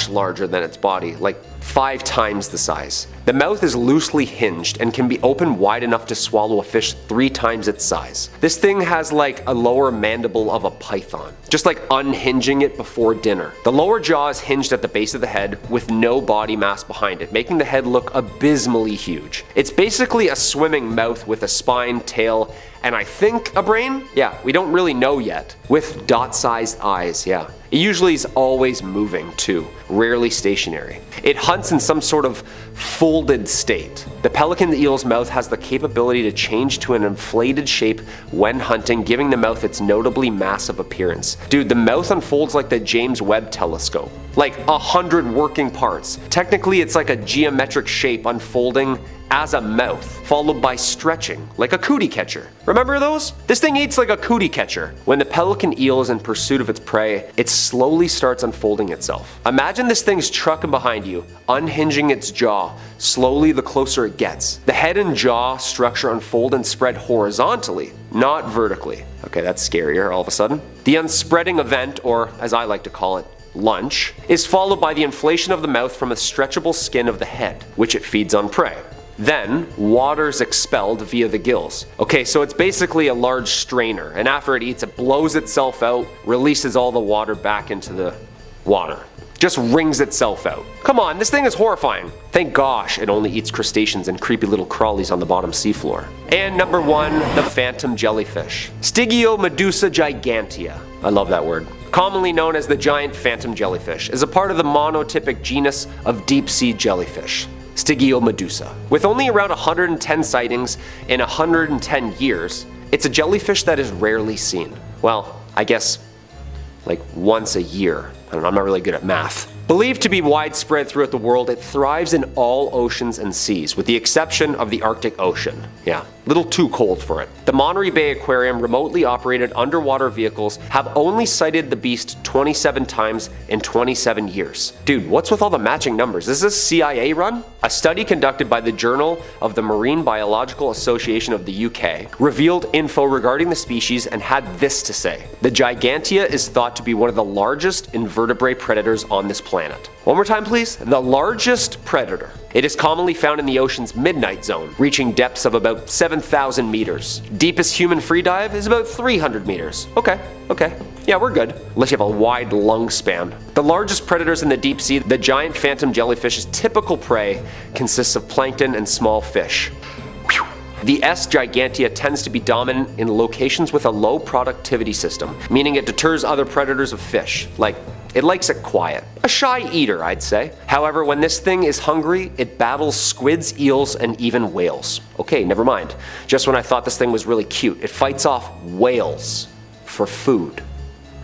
[SPEAKER 2] larger than its body, like 5 times the size. The mouth is loosely hinged and can be opened wide enough to swallow a fish 3 times its size. This thing has like a lower mandible of a python, just like unhinging it before dinner. The lower jaw is hinged at the base of the head with no body mass behind it, making the head look abysmally huge. It's basically a swimming mouth with a spine, tail, and I think a brain? Yeah, we don't really know yet. With dot-sized eyes, yeah. It usually is always moving too, rarely stationary. It hunts in some sort of folded state. The pelican eel's mouth has the capability to change to an inflated shape when hunting, giving the mouth its notably massive appearance. Dude, the mouth unfolds like the James Webb telescope. Like 100 working parts. Technically, it's like a geometric shape unfolding as a mouth, followed by stretching, like a cootie catcher. Remember those? This thing eats like a cootie catcher. When the pelican eel is in pursuit of its prey, it slowly starts unfolding itself. Imagine this thing's trucking behind you, unhinging its jaw, slowly the closer it gets. The head and jaw structure unfold and spread horizontally, not vertically. Okay, that's scarier all of a sudden. The unspreading event, or as I like to call it, lunch, is followed by the inflation of the mouth from a stretchable skin of the head, which it feeds on prey. Then, water's expelled via the gills. Okay, so it's basically a large strainer, and after it eats, it blows itself out, releases all the water back into the water. Just wrings itself out. Come on, this thing is horrifying. Thank gosh it only eats crustaceans and creepy little crawlies on the bottom seafloor. And number 1, the phantom jellyfish. Stygiomedusa gigantea. I love that word. Commonly known as the giant phantom jellyfish, is a part of the monotypic genus of deep sea jellyfish. Stygiomedusa. With only around 110 sightings in 110 years, it's a jellyfish that is rarely seen. Well, I guess like once a year. I don't know, I'm not really good at math. Believed to be widespread throughout the world, it thrives in all oceans and seas, with the exception of the Arctic Ocean. Yeah, a little too cold for it. The Monterey Bay Aquarium remotely operated underwater vehicles have only sighted the beast 27 times in 27 years. Dude, what's with all the matching numbers? Is this CIA run? A study conducted by the Journal of the Marine Biological Association of the UK revealed info regarding the species and had this to say: the Gigantea is thought to be one of the largest invertebrate predators on this planet. One more time, please. The largest predator. It is commonly found in the ocean's midnight zone, reaching depths of about 7,000 meters. Deepest human free dive is about 300 meters. Okay. Yeah, we're good. Unless you have a wide lung span. The largest predators in the deep sea, the giant phantom jellyfish's typical prey consists of plankton and small fish. The S. gigantea tends to be dominant in locations with a low productivity system, meaning it deters other predators of fish. Like, it likes it quiet. A shy eater, I'd say. However, when this thing is hungry, it battles squids, eels, and even whales. Okay, never mind. Just when I thought this thing was really cute, it fights off whales for food.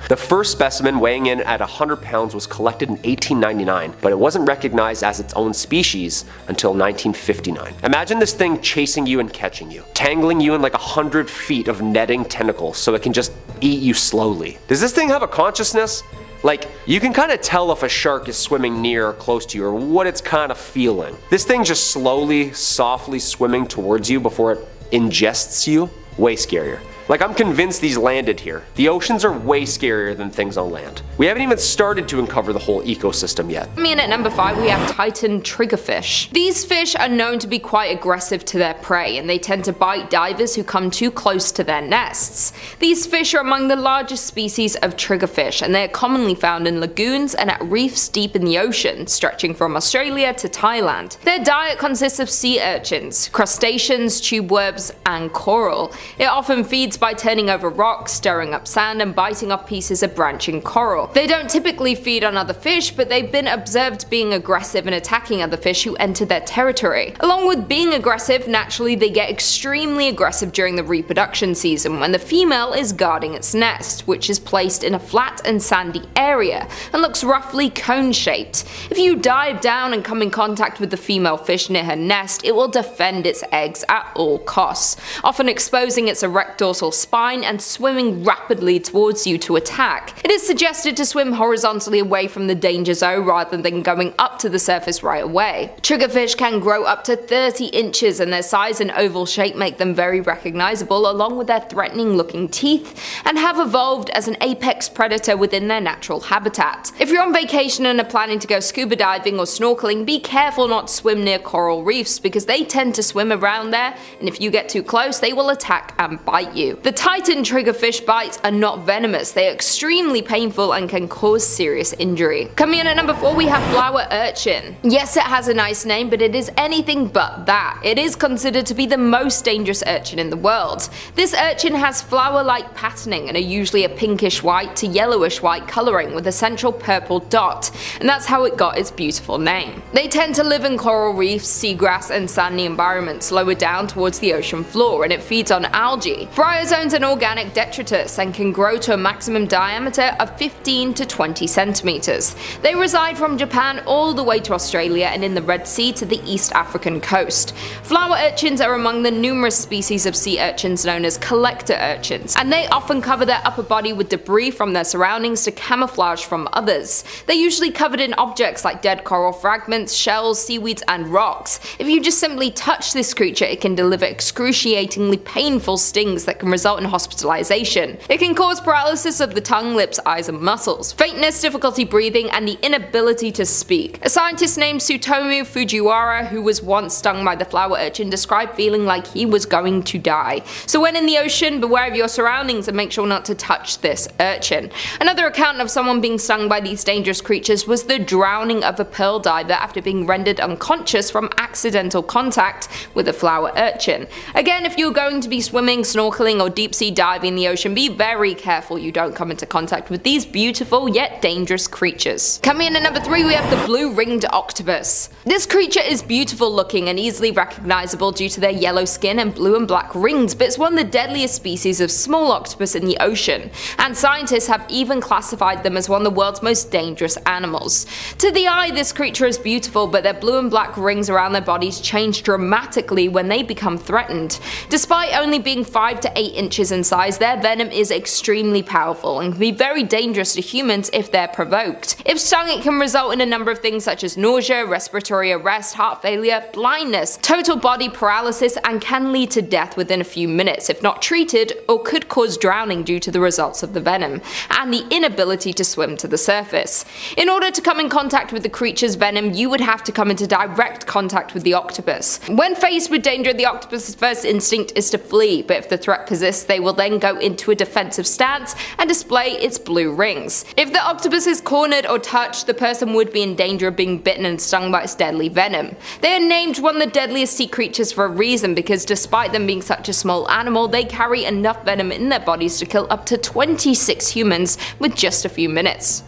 [SPEAKER 2] The first specimen, weighing in at 100 pounds, was collected in 1899, but it wasn't recognized as its own species until 1959. Imagine this thing chasing you and catching you, tangling you in like 100 feet of netting tentacles so it can just eat you slowly. Does this thing have a consciousness? Like, you can kind of tell if a shark is swimming near or close to you or what it's kind of feeling. This thing just slowly, softly swimming towards you before it ingests you? Way scarier. Like, I'm convinced these landed here. The oceans are way scarier than things on land. We haven't even started to uncover the whole ecosystem yet.
[SPEAKER 3] Coming in at number 5, we have Titan triggerfish. These fish are known to be quite aggressive to their prey, and they tend to bite divers who come too close to their nests. These fish are among the largest species of triggerfish, and they are commonly found in lagoons and at reefs deep in the ocean, stretching from Australia to Thailand. Their diet consists of sea urchins, crustaceans, tube worms, and coral. It often feeds by turning over rocks, stirring up sand, and biting off pieces of branching coral. They don't typically feed on other fish, but they've been observed being aggressive and attacking other fish who enter their territory. Along with being aggressive, naturally they get extremely aggressive during the reproduction season when the female is guarding its nest, which is placed in a flat and sandy area and looks roughly cone-shaped. If you dive down and come in contact with the female fish near her nest, it will defend its eggs at all costs, often exposing its erect dorsal spine and swimming rapidly towards you to attack. It is suggested to swim horizontally away from the danger zone rather than going up to the surface right away. Triggerfish can grow up to 30 inches, and their size and oval shape make them very recognizable, along with their threatening looking teeth, and have evolved as an apex predator within their natural habitat. If you're on vacation and are planning to go scuba diving or snorkeling, be careful not to swim near coral reefs because they tend to swim around there, and if you get too close they will attack and bite you. The Titan triggerfish bites are not venomous, they are extremely painful and can cause serious injury. Coming in at number 4, we have flower urchin. Yes, it has a nice name, but it is anything but that. It is considered to be the most dangerous urchin in the world. This urchin has flower-like patterning and are usually a pinkish white to yellowish white colouring with a central purple dot, and that's how it got its beautiful name. They tend to live in coral reefs, seagrass, and sandy environments lower down towards the ocean floor, and it feeds on algae, bryozoans, and organic detritus, and can grow to a maximum diameter of 15 to 20 centimeters. They reside from Japan all the way to Australia and in the Red Sea to the East African coast. Flower urchins are among the numerous species of sea urchins known as collector urchins, and they often cover their upper body with debris from their surroundings to camouflage from others. They're usually covered in objects like dead coral fragments, shells, seaweeds, and rocks. If you just simply touch this creature, it can deliver excruciatingly painful stings that can result in hospitalization. It can cause paralysis of the tongue, lips, eyes, and muscles, faintness, difficulty breathing, and the inability to speak. A scientist named Tsutomu Fujiwara, who was once stung by the flower urchin, described feeling like he was going to die. So when in the ocean, beware of your surroundings and make sure not to touch this urchin. Another account of someone being stung by these dangerous creatures was the drowning of a pearl diver after being rendered unconscious from accidental contact with a flower urchin. Again, if you're going to be swimming, snorkeling, snorkeling or deep sea diving in the ocean, be very careful you don't come into contact with these beautiful yet dangerous creatures. Coming in at number 3, we have the blue-ringed octopus. This creature is beautiful looking and easily recognizable due to their yellow skin and blue and black rings, but it's one of the deadliest species of small octopus in the ocean, and scientists have even classified them as one of the world's most dangerous animals. To the eye, this creature is beautiful, but their blue and black rings around their bodies change dramatically when they become threatened. Despite only being 5 to 8 inches in size, their venom is extremely powerful and can be very dangerous to humans if they're provoked. If stung, it can result in a number of things such as nausea, respiratory arrest, heart failure, blindness, total body paralysis, and can lead to death within a few minutes if not treated, or could cause drowning due to the results of the venom, and the inability to swim to the surface. In order to come in contact with the creature's venom, you would have to come into direct contact with the octopus. When faced with danger, the octopus's first instinct is to flee, but if the threat persists, they will then go into a defensive stance and display its blue rings. If the octopus is cornered or touched, the person would be in danger of being bitten and stung by its deadly venom. They are named one of the deadliest sea creatures for a reason, because despite them being such a small animal, they carry enough venom in their bodies to kill up to 26 humans within just a few minutes.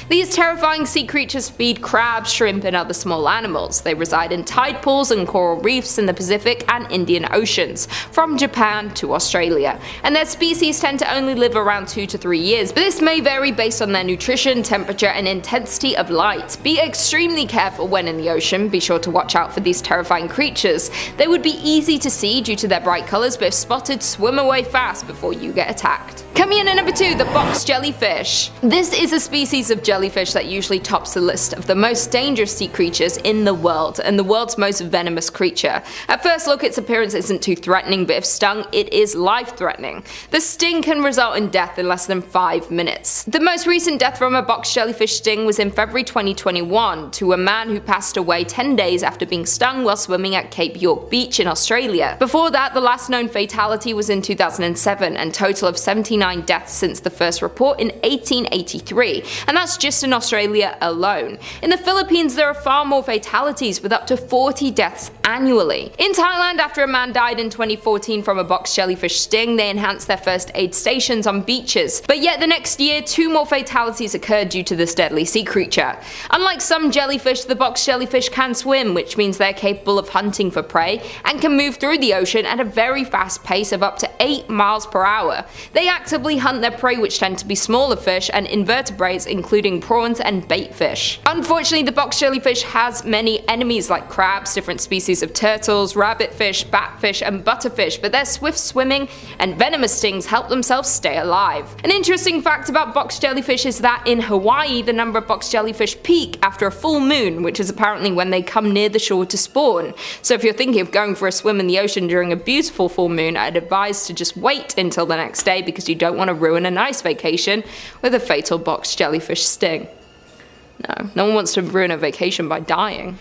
[SPEAKER 3] These terrifying sea creatures feed crabs, shrimp, and other small animals. They reside in tide pools and coral reefs in the Pacific and Indian Oceans, from Japan to Australia, and their species tend to only live around 2 to 3 years, but this may vary based on their nutrition, temperature, and intensity of light. Be extremely careful when in the ocean. Be sure to watch out for these terrifying creatures. They would be easy to see due to their bright colours, but if spotted, swim away fast before you get attacked. Coming in at number 2, the box jellyfish. This is a species of jellyfish that usually tops the list of the most dangerous sea creatures in the world, and the world's most venomous creature. At first look, its appearance isn't too threatening, but if stung, it is life-threatening. The sting can result in death in less than 5 minutes. The most recent death from a box jellyfish sting was in February 2021 to a man who passed away 10 days after being stung while swimming at Cape York Beach in Australia. Before that, the last known fatality was in 2007, and total of 79 deaths since the first report in 1883, and that's just in Australia alone. In the Philippines, there are far more fatalities, with up to 40 deaths annually. In Thailand, after a man died in 2014 from a box jellyfish sting, they enhanced their first aid stations on beaches, but yet the next year 2 more fatalities occurred due to this deadly sea creature. Unlike some jellyfish, the box jellyfish can swim, which means they're capable of hunting for prey and can move through the ocean at a very fast pace of up to 8 miles per hour. They actively hunt their prey, which tend to be smaller fish and invertebrates including prawns and bait fish. Unfortunately, the box jellyfish has many enemies like crabs, different species of turtles, rabbitfish, batfish, and butterfish, but their swift swimming and venomous stings help themselves stay alive. An interesting fact about box jellyfish is that in Hawaii, the number of box jellyfish peak after a full moon, which is apparently when they come near the shore to spawn. So if you're thinking of going for a swim in the ocean during a beautiful full moon, I'd advise to just wait until the next day, because you don't want to ruin a nice vacation with a fatal box jellyfish sting. No one wants to ruin a vacation by dying.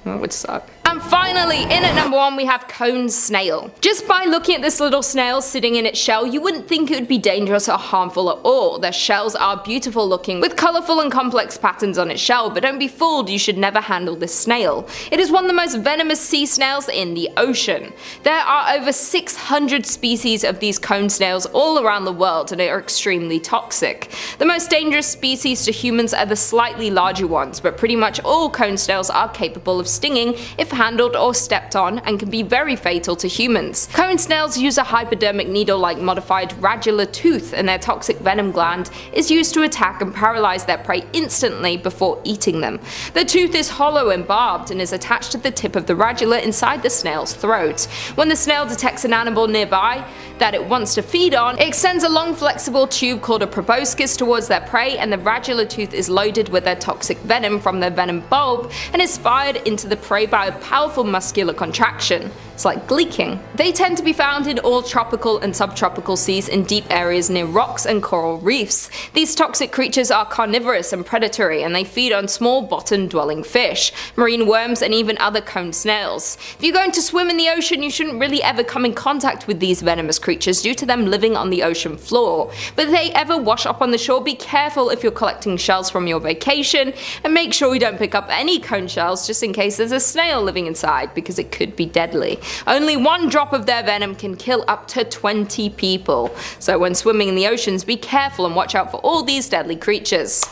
[SPEAKER 3] That would suck. And finally, in at number 1, we have cone snail. Just by looking at this little snail sitting in its shell, you wouldn't think it would be dangerous or harmful at all. Their shells are beautiful looking, with colourful and complex patterns on its shell, but don't be fooled, you should never handle this snail. It is one of the most venomous sea snails in the ocean. There are over 600 species of these cone snails all around the world, and they are extremely toxic. The most dangerous species to humans are the slightly larger ones, but pretty much all cone snails are capable of stinging if handled or stepped on, and can be very fatal to humans. Cone snails use a hypodermic needle-like modified radula tooth, and their toxic venom gland is used to attack and paralyze their prey instantly before eating them. The tooth is hollow and barbed and is attached to the tip of the radula inside the snail's throat. When the snail detects an animal nearby that it wants to feed on, it extends a long flexible tube called a proboscis towards their prey, and the radula tooth is loaded with their toxic venom from their venom bulb and is fired into the prey by a powerful muscular contraction. It's like gleeking. They tend to be found in all tropical and subtropical seas in deep areas near rocks and coral reefs. These toxic creatures are carnivorous and predatory, and they feed on small bottom-dwelling fish, marine worms, and even other cone snails. If you're going to swim in the ocean, you shouldn't really ever come in contact with these venomous creatures due to them living on the ocean floor. But if they ever wash up on the shore, be careful if you're collecting shells from your vacation, and make sure you don't pick up any cone shells just in case there's a snail living inside, because it could be deadly. Only one drop of their venom can kill up to 20 people. So when swimming in the oceans, be careful and watch out for all these deadly creatures.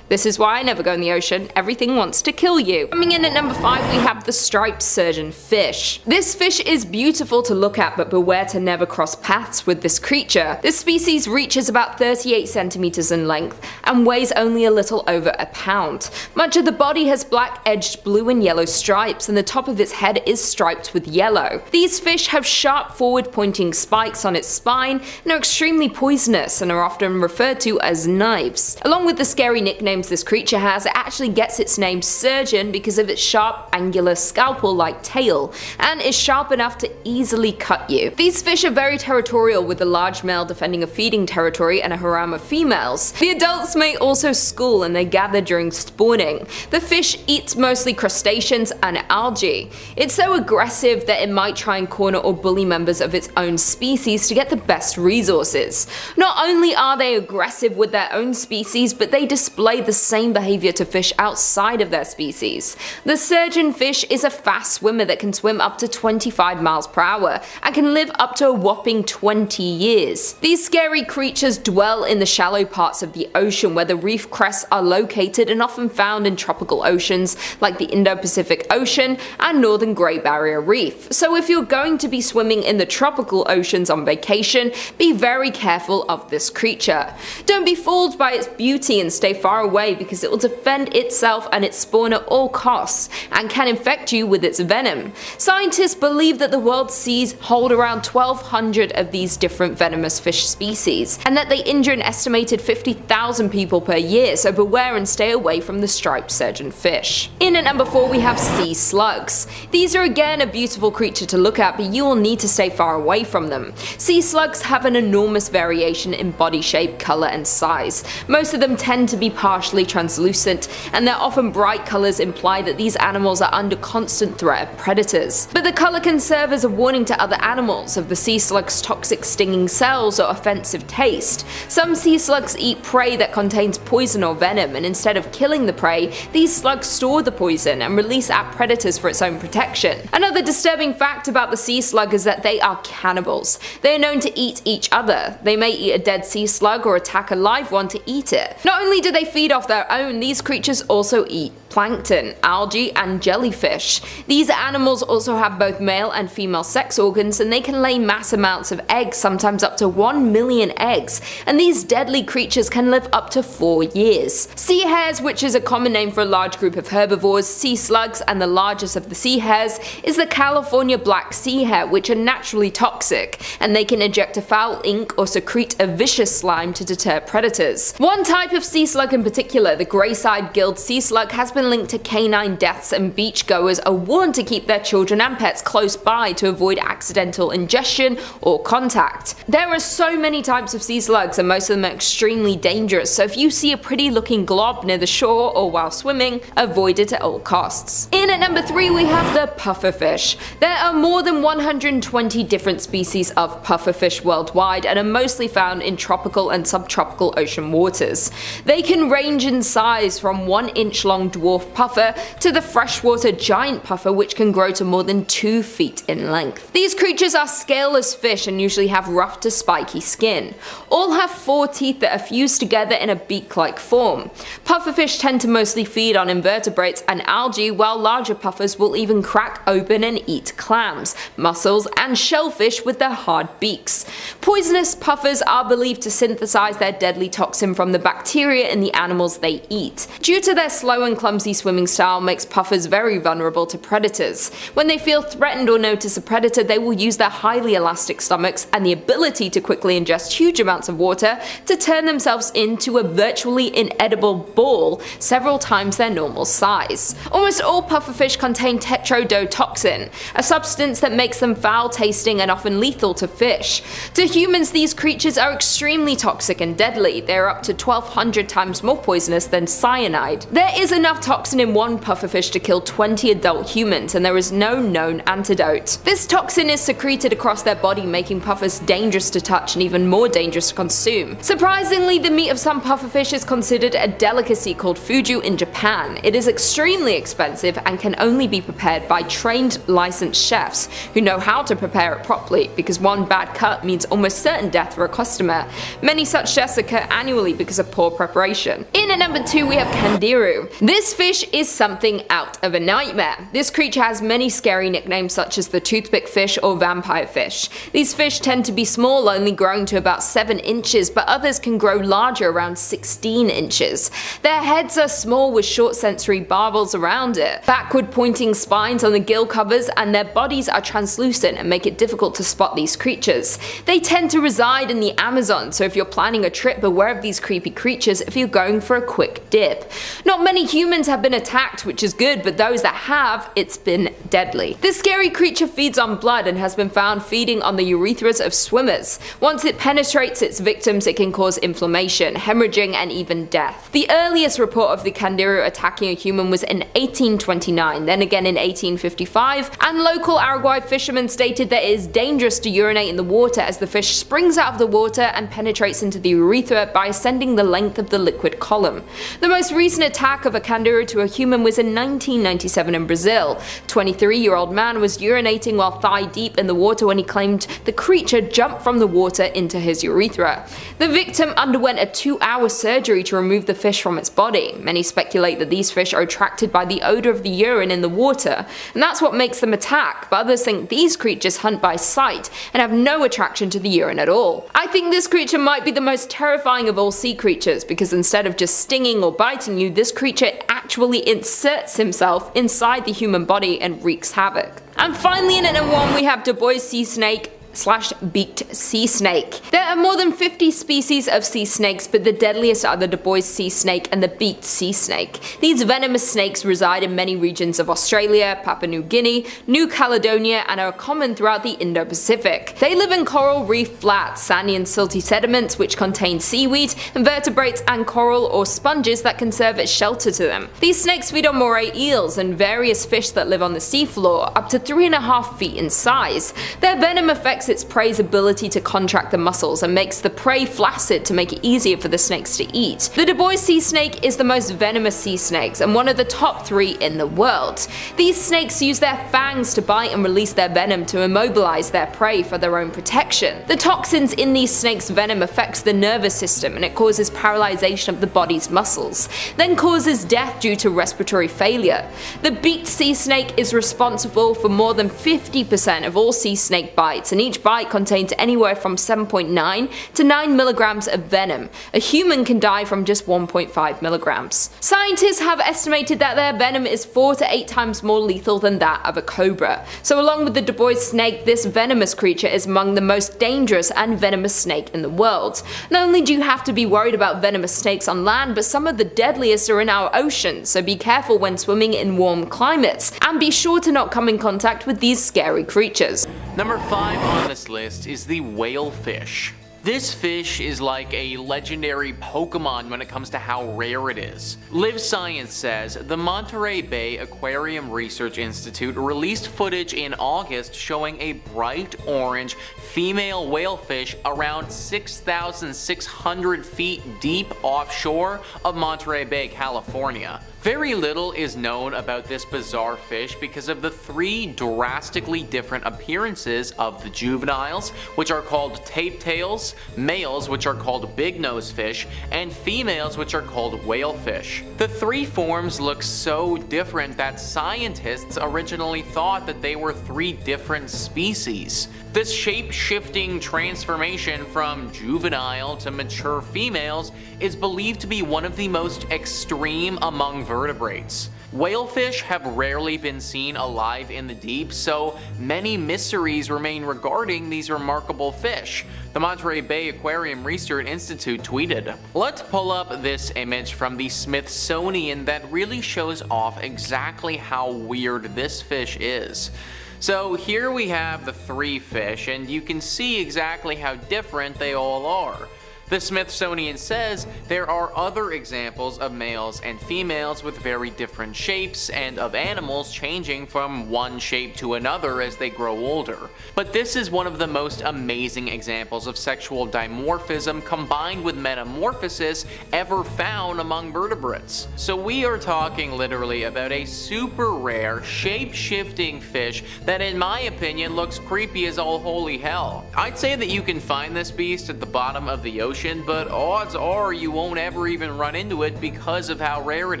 [SPEAKER 3] This is why I never go in the ocean, everything wants to kill you. Coming in at number 5 we have the striped surgeonfish. This fish is beautiful to look at, but beware to never cross paths with this creature. This species reaches about 38 centimeters in length and weighs only a little over a pound. Much of the body has black edged blue and yellow stripes, and the top of its head is striped with yellow. These fish have sharp forward pointing spikes on its spine and are extremely poisonous and are often referred to as knives. Along with the scary nickname this creature has, it actually gets its name surgeon because of its sharp angular scalpel-like tail and is sharp enough to easily cut you. These fish are very territorial, with a large male defending a feeding territory and a harem of females. The adults may also school and they gather during spawning. The fish eats mostly crustaceans and algae. It's so aggressive that it might try and corner or bully members of its own species to get the best resources. Not only are they aggressive with their own species, but they display the same behavior to fish outside of their species. The surgeonfish is a fast swimmer that can swim up to 25 miles per hour and can live up to a whopping 20 years. These scary creatures dwell in the shallow parts of the ocean where the reef crests are located and often found in tropical oceans like the Indo-Pacific Ocean and Northern Great Barrier Reef. So if you're going to be swimming in the tropical oceans on vacation, be very careful of this creature. Don't be fooled by its beauty and stay far away, because it will defend itself and its spawn at all costs and can infect you with its venom. Scientists believe that the world's seas hold around 1,200 of these different venomous fish species, and that they injure an estimated 50,000 people per year, so beware and stay away from the striped surgeonfish. In at number 4 we have sea slugs. These are again a beautiful creature to look at, but you will need to stay far away from them. Sea slugs have an enormous variation in body shape, color and size. Most of them tend to be partially translucent, and their often bright colors imply that these animals are under constant threat of predators. But the color can serve as a warning to other animals of the sea slug's toxic stinging cells or offensive taste. Some sea slugs eat prey that contains poison or venom, and instead of killing the prey, these slugs store the poison and release at predators for its own protection. Another disturbing fact about the sea slug is that they are cannibals. They are known to eat each other. They may eat a dead sea slug or attack a live one to eat it. Not only do they feed off their own, these creatures also eat plankton, algae and jellyfish. These animals also have both male and female sex organs, and they can lay mass amounts of eggs, sometimes up to 1 million eggs, and these deadly creatures can live up to 4 years. Sea hares, which is a common name for a large group of herbivores, sea slugs, and the largest of the sea hares is the California black sea hare, which are naturally toxic, and they can eject a foul ink or secrete a vicious slime to deter predators. One type of sea slug in particular, the grey-side gilled sea slug, has been linked to canine deaths, and beachgoers are warned to keep their children and pets close by to avoid accidental ingestion or contact. There are so many types of sea slugs, and most of them are extremely dangerous, so if you see a pretty looking glob near the shore or while swimming, avoid it at all costs. In at number 3 we have the pufferfish. There are more than 120 different species of pufferfish worldwide, and are mostly found in tropical and subtropical ocean waters. They can range in size from 1-inch long dwarf puffer to the freshwater giant puffer, which can grow to more than 2 feet in length. These creatures are scaleless fish and usually have rough to spiky skin. All have 4 teeth that are fused together in a beak-like form. Pufferfish tend to mostly feed on invertebrates and algae, while larger puffers will even crack open and eat clams, mussels and shellfish with their hard beaks. Poisonous puffers are believed to synthesize their deadly toxin from the bacteria in the animals they eat. Due to their slow and clumsy swimming style makes puffers very vulnerable to predators. When they feel threatened or notice a predator, they will use their highly elastic stomachs and the ability to quickly ingest huge amounts of water to turn themselves into a virtually inedible ball several times their normal size. Almost all pufferfish contain tetrodotoxin, a substance that makes them foul tasting and often lethal to fish. To humans, these creatures are extremely toxic and deadly. They are up to 1,200 times more poisonous than cyanide. There is enough toxin in one pufferfish to kill 20 adult humans, and there is no known antidote. This toxin is secreted across their body, making puffers dangerous to touch and even more dangerous to consume. Surprisingly, the meat of some pufferfish is considered a delicacy called fuju in Japan. It is extremely expensive and can only be prepared by trained licensed chefs who know how to prepare it properly, because one bad cut means almost certain death for a customer. Many such deaths occur annually because of poor preparation. In at number 2 we have kangaroo. This fish is something out of a nightmare. This creature has many scary nicknames such as the toothpick fish or vampire fish. These fish tend to be small, only growing to about 7 inches, but others can grow larger, around 16 inches. Their heads are small with short sensory barbels around it, backward pointing spines on the gill covers, and their bodies are translucent and make it difficult to spot these creatures. They tend to reside in the Amazon, so if you're planning a trip, beware of these creepy creatures if you're going for a quick dip. Not many humans have been attacked, which is good, but those that have, it's been deadly. This scary creature feeds on blood and has been found feeding on the urethras of swimmers. Once it penetrates its victims, it can cause inflammation, hemorrhaging, and even death. The earliest report of the kangaroo attacking a human was in 1829, then again in 1855, and local Araguay fishermen stated that it is dangerous to urinate in the water as the fish springs out of the water and penetrates into the urethra by ascending the length of the liquid column. The most recent attack of a kangaroo to a human was in 1997 in Brazil. 23-year-old man was urinating while thigh deep in the water when he claimed the creature jumped from the water into his urethra. The victim underwent a 2-hour surgery to remove the fish from its body. Many speculate that these fish are attracted by the odor of the urine in the water, and that's what makes them attack, but others think these creatures hunt by sight and have no attraction to the urine at all. I think this creature might be the most terrifying of all sea creatures, because instead of just stinging or biting you, this creature actually inserts himself inside the human body and wreaks havoc. And finally, in at number 1 we have Du Bois sea snake / beaked sea snake. There are more than 50 species of sea snakes, but the deadliest are the Du Bois sea snake and the beaked sea snake. These venomous snakes reside in many regions of Australia, Papua New Guinea, New Caledonia, and are common throughout the Indo-Pacific. They live in coral reef flats, sandy and silty sediments which contain seaweed, invertebrates, and coral or sponges that can serve as shelter to them. These snakes feed on moray eels and various fish that live on the seafloor, up to 3.5 feet in size. Their venom affects its prey's ability to contract the muscles and makes the prey flaccid to make it easier for the snakes to eat. The Du Bois sea snake is the most venomous sea snakes and one of the top 3 in the world. These snakes use their fangs to bite and release their venom to immobilize their prey for their own protection. The toxins in these snakes' venom affects the nervous system and it causes paralyzation of the body's muscles, then causes death due to respiratory failure. The beaked sea snake is responsible for more than 50% of all sea snake bites, and each bite contains anywhere from 7.9 to 9 milligrams of venom. A human can die from just 1.5 milligrams. Scientists have estimated that their venom is 4 to 8 times more lethal than that of a cobra. So along with the Du Bois snake, this venomous creature is among the most dangerous and venomous snake in the world. Not only do you have to be worried about venomous snakes on land, but some of the deadliest are in our oceans, so be careful when swimming in warm climates, and be sure to not come in contact with these scary creatures.
[SPEAKER 4] Number 5 on this list is the whalefish. This fish is like a legendary Pokemon when it comes to how rare it is. Live Science says the Monterey Bay Aquarium Research Institute released footage in August showing a bright orange female whalefish around 6,600 feet deep offshore of Monterey Bay, California. Very little is known about this bizarre fish because of the 3 drastically different appearances of the juveniles, which are called tape tails, males, which are called big nose fish, and females, which are called whalefish. The 3 forms look so different that scientists originally thought that they were 3 different species. This shape-shifting transformation from juvenile to mature females is believed to be one of the most extreme among vertebrates. Whalefish have rarely been seen alive in the deep, so many mysteries remain regarding these remarkable fish. The Monterey Bay Aquarium Research Institute tweeted, "Let's pull up this image from the Smithsonian that really shows off exactly how weird this fish is." So here we have the 3 fish, and you can see exactly how different they all are. The Smithsonian says there are other examples of males and females with very different shapes and of animals changing from one shape to another as they grow older. But this is one of the most amazing examples of sexual dimorphism combined with metamorphosis ever found among vertebrates. So we are talking literally about a super rare, shape-shifting fish that in my opinion looks creepy as all holy hell. I'd say that you can find this beast at the bottom of the ocean, but odds are you won't ever even run into it because of how rare it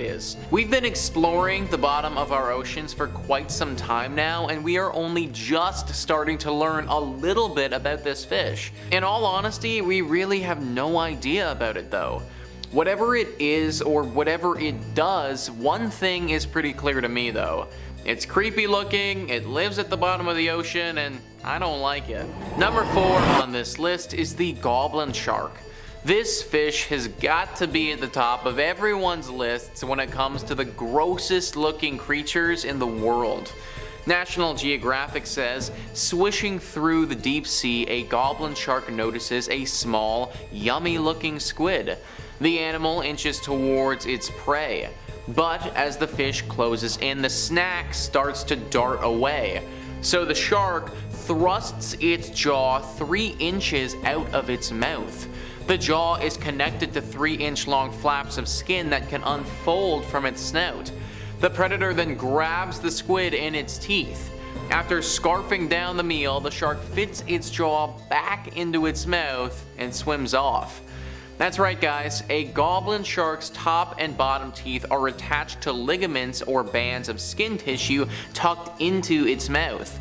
[SPEAKER 4] is. We've been exploring the bottom of our oceans for quite some time now, and we are only just starting to learn a little bit about this fish. In all honesty, we really have no idea about it though. Whatever it is or whatever it does, one thing is pretty clear to me though. It's creepy looking, it lives at the bottom of the ocean, and I don't like it. Number 4 on this list is the goblin shark. This fish has got to be at the top of everyone's lists when it comes to the grossest looking creatures in the world. National Geographic says, swishing through the deep sea, a goblin shark notices a small, yummy looking squid. The animal inches towards its prey. But as the fish closes in, the snack starts to dart away. So the shark thrusts its jaw 3 inches out of its mouth. The jaw is connected to 3-inch long flaps of skin that can unfold from its snout. The predator then grabs the squid in its teeth. After scarfing down the meal, the shark fits its jaw back into its mouth and swims off. That's right guys, a goblin shark's top and bottom teeth are attached to ligaments or bands of skin tissue tucked into its mouth.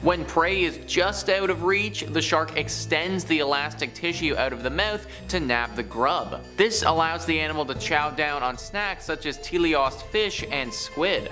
[SPEAKER 4] When prey is just out of reach, the shark extends the elastic tissue out of the mouth to nab the grub. This allows the animal to chow down on snacks such as teleost fish and squid.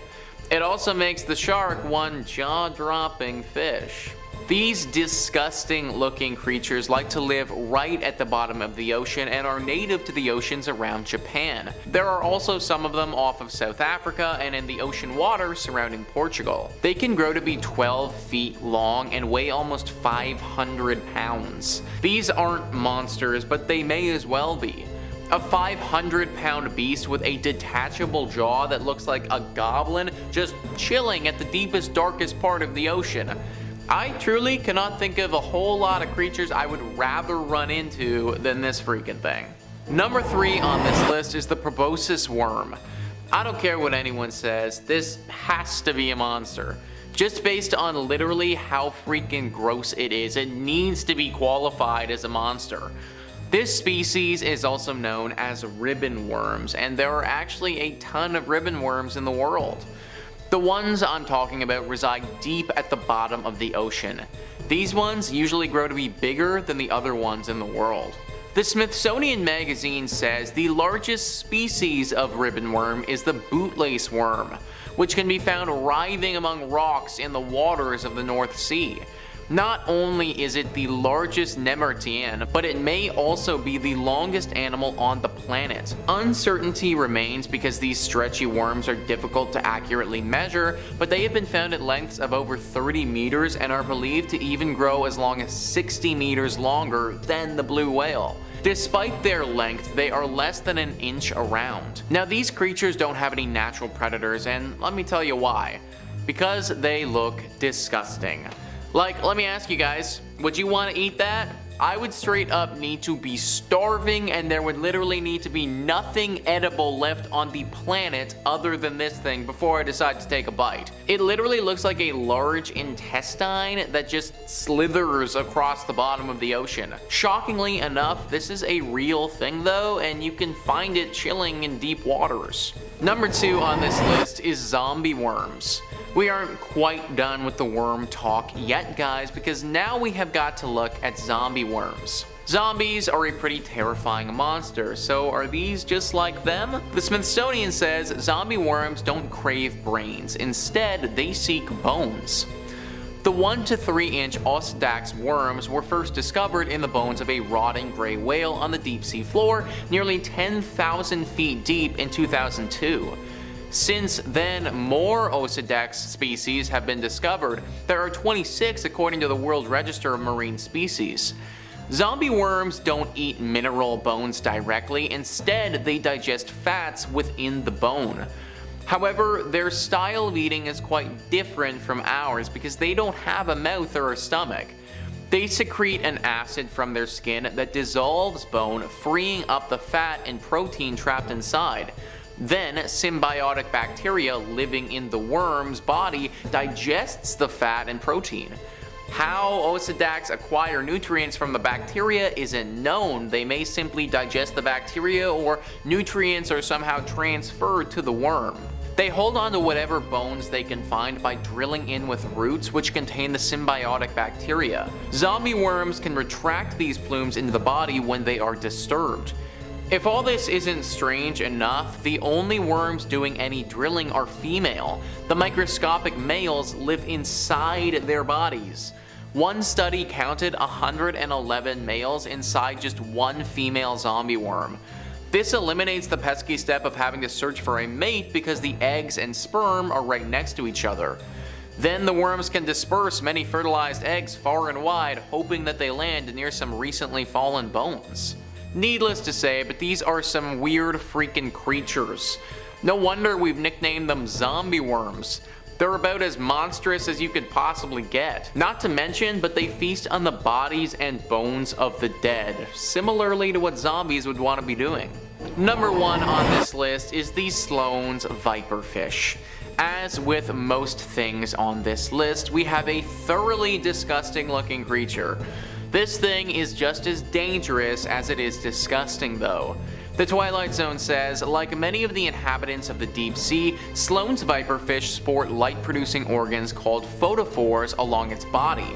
[SPEAKER 4] It also makes the shark one jaw-dropping fish. These disgusting looking creatures like to live right at the bottom of the ocean and are native to the oceans around Japan. There are also some of them off of South Africa and in the ocean water surrounding Portugal. They can grow to be 12 feet long and weigh almost 500 pounds. These aren't monsters, but they may as well be. A 500-pound beast with a detachable jaw that looks like a goblin just chilling at the deepest, darkest part of the ocean. I truly cannot think of a whole lot of creatures I would rather run into than this freaking thing. Number 3 on this list is the proboscis worm. I don't care what anyone says, this has to be a monster. Just based on literally how freaking gross it is, it needs to be qualified as a monster. This species is also known as ribbon worms, and there are actually a ton of ribbon worms in the world. The ones I'm talking about reside deep at the bottom of the ocean. These ones usually grow to be bigger than the other ones in the world. The Smithsonian Magazine says the largest species of ribbon worm is the bootlace worm, which can be found writhing among rocks in the waters of the North Sea. Not only is it the largest nemertean, but it may also be the longest animal on the planet. Uncertainty remains because these stretchy worms are difficult to accurately measure, but they have been found at lengths of over 30 meters and are believed to even grow as long as 60 meters longer than the blue whale. Despite their length, they are less than an inch around. Now these creatures don't have any natural predators, and let me tell you why. Because they look disgusting. Like, let me ask you guys, would you want to eat that? I would straight up need to be starving and there would literally need to be nothing edible left on the planet other than this thing before I decide to take a bite. It literally looks like a large intestine that just slithers across the bottom of the ocean. Shockingly enough, this is a real thing though, and you can find it chilling in deep waters. Number 2 on this list is zombie worms. We aren't quite done with the worm talk yet, guys, because now we have got to look at zombie worms. Zombies are a pretty terrifying monster, so are these just like them? The Smithsonian says zombie worms don't crave brains, instead they seek bones. The 1 to 3 inch Osedax worms were first discovered in the bones of a rotting gray whale on the deep sea floor nearly 10,000 feet deep in 2002. Since then, more Osedax species have been discovered. There are 26 according to the World Register of Marine Species. Zombie worms don't eat mineral bones directly, instead they digest fats within the bone. However, their style of eating is quite different from ours because they don't have a mouth or a stomach. They secrete an acid from their skin that dissolves bone, freeing up the fat and protein trapped inside. Then, symbiotic bacteria living in the worm's body digests the fat and protein. How oocidacs acquire nutrients from the bacteria isn't known. They may simply digest the bacteria, or nutrients are somehow transferred to the worm. They hold on to whatever bones they can find by drilling in with roots which contain the symbiotic bacteria. Zombie worms can retract these plumes into the body when they are disturbed. If all this isn't strange enough, the only worms doing any drilling are female. The microscopic males live inside their bodies. One study counted 111 males inside just one female zombie worm. This eliminates the pesky step of having to search for a mate because the eggs and sperm are right next to each other. Then the worms can disperse many fertilized eggs far and wide, hoping that they land near some recently fallen bones. Needless to say, but these are some weird freaking creatures. No wonder we've nicknamed them zombie worms. They're about as monstrous as you could possibly get. Not to mention, but they feast on the bodies and bones of the dead, similarly to what zombies would want to be doing. Number 1 on this list is the Sloane's viperfish. As with most things on this list, we have a thoroughly disgusting looking creature. This thing is just as dangerous as it is disgusting though. The Twilight Zone says, like many of the inhabitants of the deep sea, Sloane's viperfish sport light-producing organs called photophores along its body.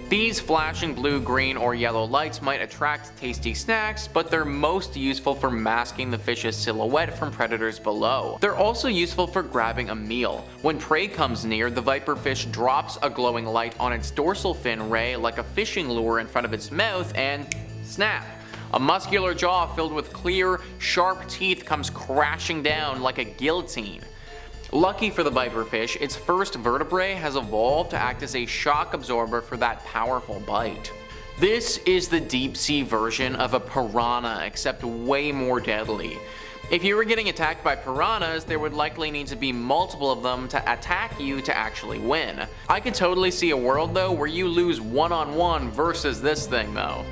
[SPEAKER 4] These flashing blue, green, or yellow lights might attract tasty snacks, but they're most useful for masking the fish's silhouette from predators below. They're also useful for grabbing a meal. When prey comes near, the viperfish drops a glowing light on its dorsal fin ray like a fishing lure in front of its mouth and snap! A muscular jaw filled with clear, sharp teeth comes crashing down like a guillotine. Lucky for the viperfish, its first vertebrae has evolved to act as a shock absorber for that powerful bite. This is the deep sea version of a piranha, except way more deadly. If you were getting attacked by piranhas, there would likely need to be multiple of them to attack you to actually win. I could totally see a world though where you lose one-on-one versus this thing though.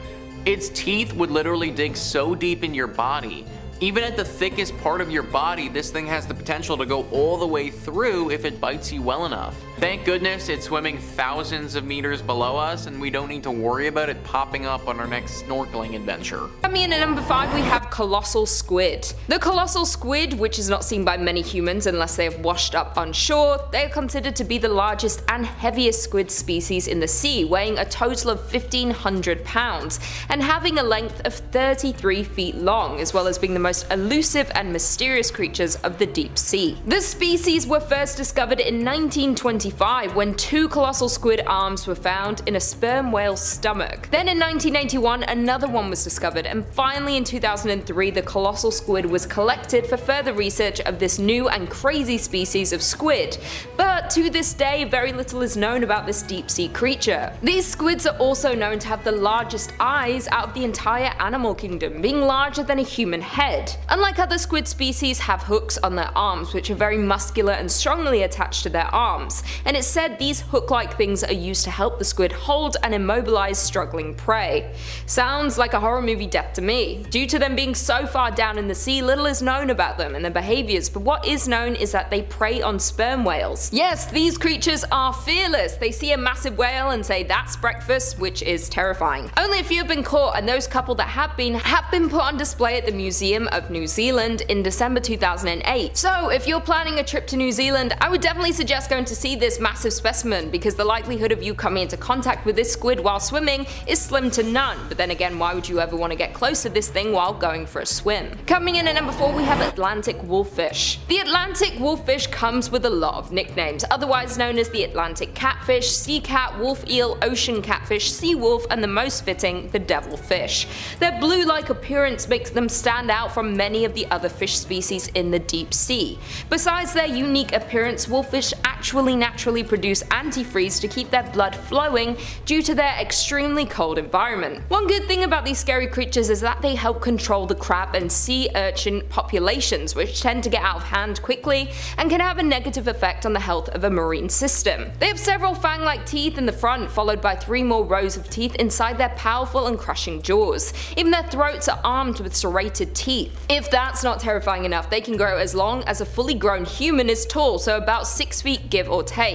[SPEAKER 4] Its teeth would literally dig so deep in your body. Even at the thickest part of your body, this thing has the potential to go all the way through if it bites you well enough. Thank goodness it's swimming thousands of meters below us and we don't need to worry about it popping up on our next snorkeling adventure.
[SPEAKER 3] Coming in at number 5 we have colossal squid. The colossal squid, which is not seen by many humans unless they have washed up on shore, they are considered to be the largest and heaviest squid species in the sea, weighing a total of 1,500 pounds and having a length of 33 feet long, as well as being the most elusive and mysterious creatures of the deep sea. The species were first discovered in 1925 when 2 colossal squid arms were found in a sperm whale's stomach. Then in 1981 another one was discovered, and finally in 2003 the colossal squid was collected for further research of this new and crazy species of squid. But to this day very little is known about this deep sea creature. These squids are also known to have the largest eyes out of the entire animal kingdom, being larger than a human head. Unlike other squid species have hooks on their arms which are very muscular and strongly attached to their arms, and it's said these hook-like things are used to help the squid hold and immobilize struggling prey. Sounds like a horror movie death to me. Due to them being so far down in the sea, little is known about them and their behaviors, but what is known is that they prey on sperm whales. Yes, these creatures are fearless. They see a massive whale and say that's breakfast, which is terrifying. Only a few have been caught, and those couple that have been put on display at the Museum of New Zealand in December 2008. So if you're planning a trip to New Zealand, I would definitely suggest going to see this massive specimen, because the likelihood of you coming into contact with this squid while swimming is slim to none. But then again, why would you ever want to get close to this thing while going for a swim? Coming in at number 4 we have Atlantic wolfish. The Atlantic wolfish comes with a lot of nicknames, otherwise known as the Atlantic catfish, sea cat, wolf eel, ocean catfish, sea wolf, and the most fitting, the devilfish. Their blue-like appearance makes them stand out from many of the other fish species in the deep sea. Besides their unique appearance, wolfish actually nap naturally produce antifreeze to keep their blood flowing due to their extremely cold environment. One good thing about these scary creatures is that they help control the crab and sea urchin populations, which tend to get out of hand quickly and can have a negative effect on the health of a marine system. They have several fang-like teeth in the front, followed by 3 more rows of teeth inside their powerful and crushing jaws. Even their throats are armed with serrated teeth. If that's not terrifying enough, they can grow as long as a fully grown human is tall, so about 6 feet give or take.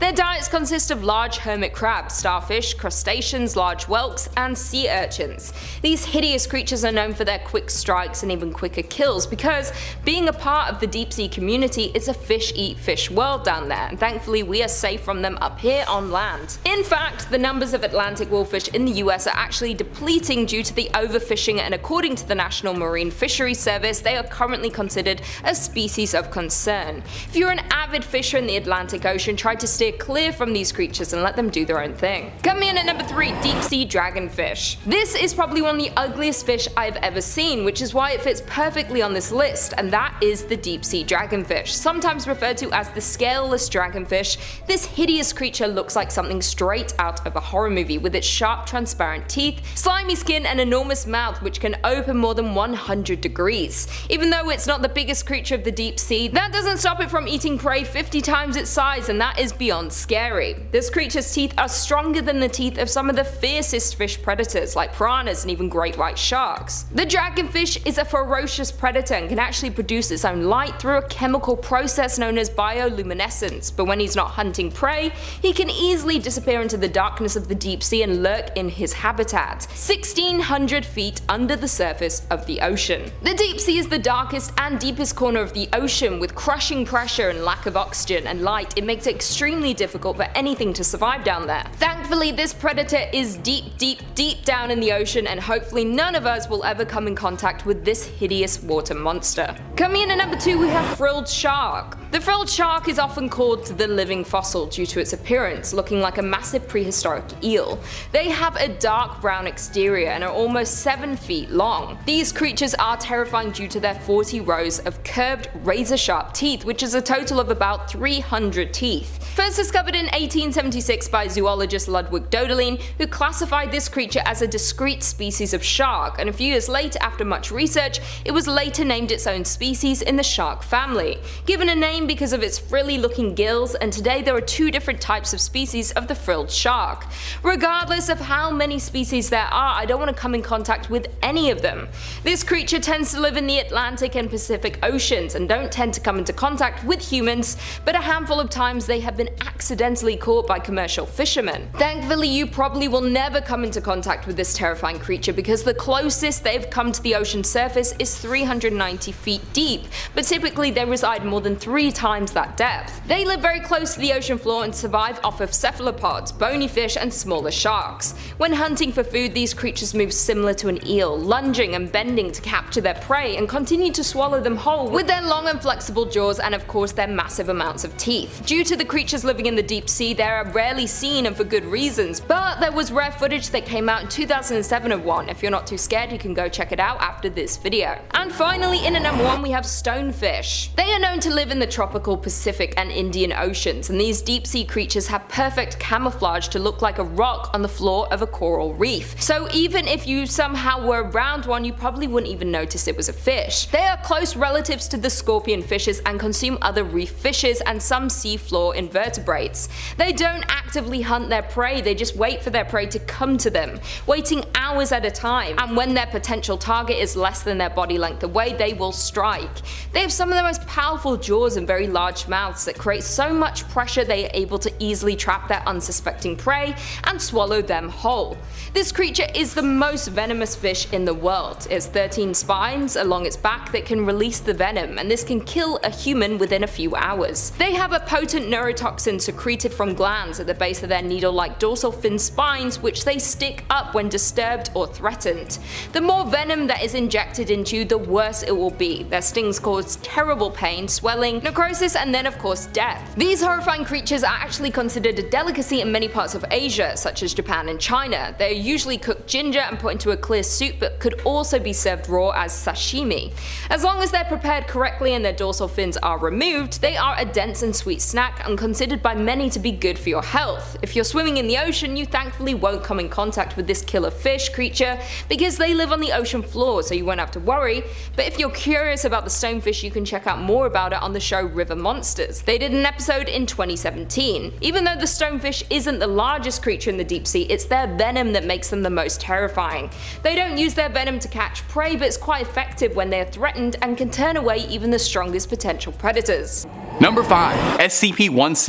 [SPEAKER 3] Their diets consist of large hermit crabs, starfish, crustaceans, large whelks, and sea urchins. These hideous creatures are known for their quick strikes and even quicker kills because being a part of the deep sea community is a fish eat fish world down there, and thankfully we are safe from them up here on land. In fact, the numbers of Atlantic wolfish in the US are actually depleting due to the overfishing, and according to the National Marine Fisheries Service, they are currently considered a species of concern. If you're an avid fisher in the Atlantic Ocean, try to steer clear from these creatures and let them do their own thing. Coming in at number 3, deep sea dragonfish. This is probably one of the ugliest fish I've ever seen, which is why it fits perfectly on this list, and that is the deep sea dragonfish. Sometimes referred to as the scaleless dragonfish, this hideous creature looks like something straight out of a horror movie, with its sharp transparent teeth, slimy skin, and enormous mouth which can open more than 100 degrees. Even though it's not the biggest creature of the deep sea, that doesn't stop it from eating prey 50 times its size, and that is beyond scary. This creature's teeth are stronger than the teeth of some of the fiercest fish predators like piranhas and even great white sharks. The dragonfish is a ferocious predator and can actually produce its own light through a chemical process known as bioluminescence, but when he's not hunting prey, he can easily disappear into the darkness of the deep sea and lurk in his habitat, 1600 feet under the surface of the ocean. The deep sea is the darkest and deepest corner of the ocean. With crushing pressure and lack of oxygen and light, it makes it extremely difficult for anything to survive down there. Thankfully, this predator is deep down in the ocean, and hopefully none of us will ever come in contact with this hideous water monster. Coming in at number 2, we have frilled shark. The frilled shark is often called the living fossil due to its appearance, looking like a massive prehistoric eel. They have a dark brown exterior and are almost 7 feet long. These creatures are terrifying due to their 40 rows of curved, razor-sharp teeth, which is a total of about 300 teeth. First discovered in 1876 by zoologist Ludwig Dodelin, who classified this creature as a discrete species of shark, and a few years later, after much research, it was later named its own species in the shark family, given a name because of its frilly looking gills, and today there are 2 different types of species of the frilled shark. Regardless of how many species there are, I don't want to come in contact with any of them. This creature tends to live in the Atlantic and Pacific Oceans and don't tend to come into contact with humans, but a handful of times they have been accidentally caught by commercial fishermen. Thankfully, you probably will never come into contact with this terrifying creature because the closest they've come to the ocean surface is 390 feet deep, but typically they reside more than 3 times that depth. They live very close to the ocean floor and survive off of cephalopods, bony fish, and smaller sharks. When hunting for food, these creatures move similar to an eel, lunging and bending to capture their prey and continue to swallow them whole with their long and flexible jaws and of course their massive amounts of teeth. Due to the creatures living in the deep sea, they are rarely seen, and for good reasons, but there was rare footage that came out in 2007 of one. If you're not too scared, you can go check it out after this video. And finally, in at number 1, we have stonefish. They are known to live in the tropical Pacific and Indian Oceans, and these deep sea creatures have perfect camouflage to look like a rock on the floor of a coral reef. So even if you somehow were around one, you probably wouldn't even notice it was a fish. They are close relatives to the scorpion fishes and consume other reef fishes and some seafloor invertebrates. They don't actively hunt their prey, they just wait for their prey to come to them, waiting hours at a time, and when their potential target is less than their body length away, they will strike. They have some of the most powerful jaws and very large mouths that create so much pressure they are able to easily trap their unsuspecting prey and swallow them whole. This creature is the most venomous fish in the world. It has 13 spines along its back that can release the venom, and this can kill a human within a few hours. They have a potent neurotoxin secreted from glands at the base of their needle-like dorsal fin spines, which they stick up when disturbed or threatened. The more venom that is injected into you, the worse it will be. Their stings cause terrible pain, swelling, necrosis, and then of course death. These horrifying creatures are actually considered a delicacy in many parts of Asia, such as Japan and China. They are usually cooked ginger and put into a clear soup, but could also be served raw as sashimi. As long as they're prepared correctly and their dorsal fins are removed, they are a dense and sweet snack and considered by many to be good for your health. If you're swimming in the ocean, you thankfully won't come in contact with this killer fish creature because they live on the ocean floor, so you won't have to worry. But if you're curious about the stonefish, you can check out more about it on the show River Monsters. They did an episode in 2017. Even though the stonefish isn't the largest creature in the deep sea, it's their venom that makes them the most terrifying. They don't use their venom to catch prey, but it's quite effective when they are threatened and can turn away even the strongest potential predators.
[SPEAKER 1] Number 5. SCP-169.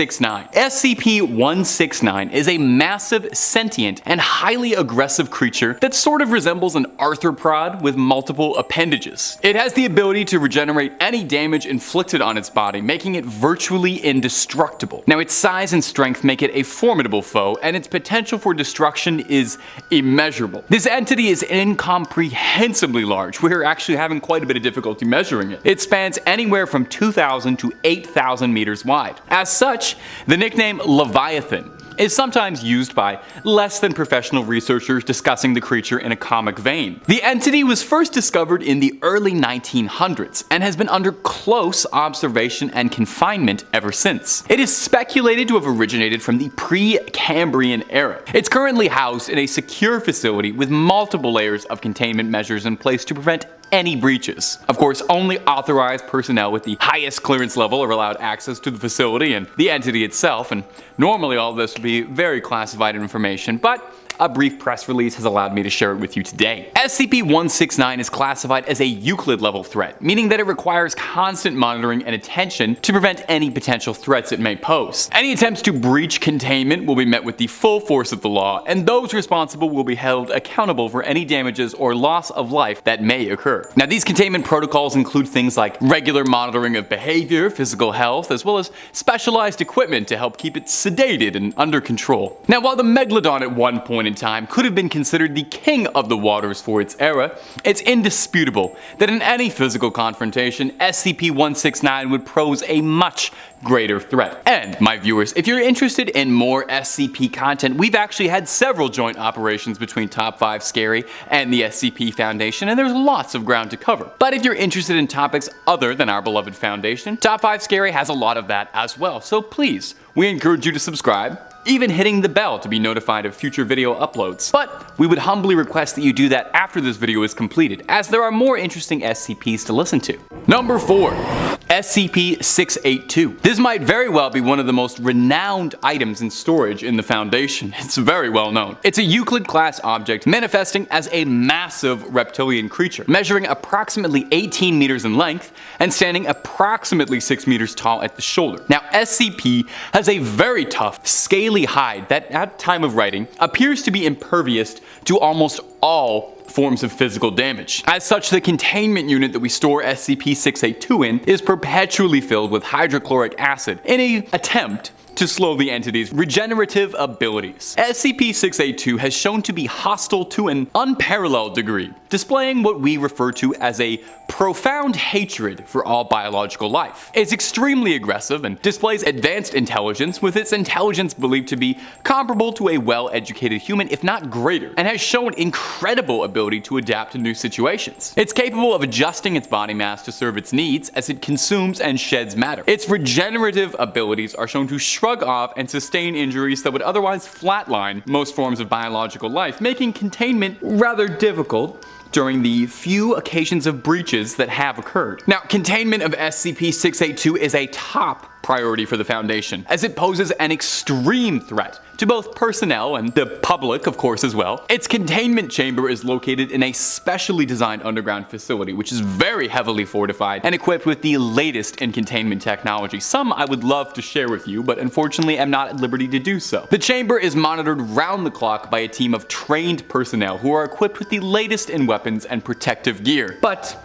[SPEAKER 1] SCP-169 is a massive, sentient, and highly aggressive creature that sort of resembles an arthropod with multiple appendages. It has the ability to regenerate any damage inflicted on its body, making it virtually indestructible. Now, its size and strength make it a formidable foe, and its potential for destruction is immeasurable. This entity is incomprehensibly large. We're actually having quite a bit of difficulty measuring it. It spans anywhere from 2,000 to 8,000 meters wide. As such, the nickname Leviathan is sometimes used by less than professional researchers discussing the creature in a comic vein. The entity was first discovered in the early 1900s and has been under close observation and confinement ever since. It is speculated to have originated from the pre-Cambrian era. It's currently housed in a secure facility with multiple layers of containment measures in place to prevent any breaches. Of course, only authorized personnel with the highest clearance level are allowed access to the facility and the entity itself, and normally all this would be very classified information, but a brief press release has allowed me to share it with you today. SCP-169 is classified as a Euclid level threat, meaning that it requires constant monitoring and attention to prevent any potential threats it may pose. Any attempts to breach containment will be met with the full force of the law, and those responsible will be held accountable for any damages or loss of life that may occur. Now, these containment protocols include things like regular monitoring of behavior, physical health, as well as specialized equipment to help keep it sedated and under control. Now, while the Megalodon at one point in time could have been considered the king of the waters for its era, it's indisputable that in any physical confrontation, SCP-169 would pose a much greater threat. And, my viewers, if you're interested in more SCP content, we've actually had several joint operations between Top 5 Scary and the SCP Foundation, and there's lots of ground to cover. But if you're interested in topics other than our beloved Foundation, Top 5 Scary has a lot of that as well, so please, we encourage you to subscribe, even hitting the bell to be notified of future video uploads. But we would humbly request that you do that after this video is completed, as there are more interesting SCPs to listen to. Number 4. SCP-682. This might very well be one of the most renowned items in storage in the Foundation. It's very well known. It's a Euclid-class object manifesting as a massive reptilian creature, measuring approximately 18 meters in length and standing approximately 6 meters tall at the shoulder. Now, SCP has a very tough, scaly hide that, at time of writing, appears to be impervious to almost all forms of physical damage. As such, the containment unit that we store SCP-682 in is perpetually filled with hydrochloric acid in an attempt to slow the entity's regenerative abilities. SCP-682 has shown to be hostile to an unparalleled degree, displaying what we refer to as a profound hatred for all biological life. It's extremely aggressive and displays advanced intelligence, with its intelligence believed to be comparable to a well-educated human, if not greater, and has shown incredible ability to adapt to new situations. It's capable of adjusting its body mass to serve its needs as it consumes and sheds matter. Its regenerative abilities are shown to shrug off and sustain injuries that would otherwise flatline most forms of biological life, making containment rather difficult during the few occasions of breaches that have occurred. Now, containment of SCP-682 is a top priority for the Foundation, as it poses an extreme threat to both personnel and the public, of course, as well. Its containment chamber is located in a specially designed underground facility, which is very heavily fortified and equipped with the latest in containment technology. Some I would love to share with you, but unfortunately am not at liberty to do so. The chamber is monitored round the clock by a team of trained personnel who are equipped with the latest in weapons and protective gear. But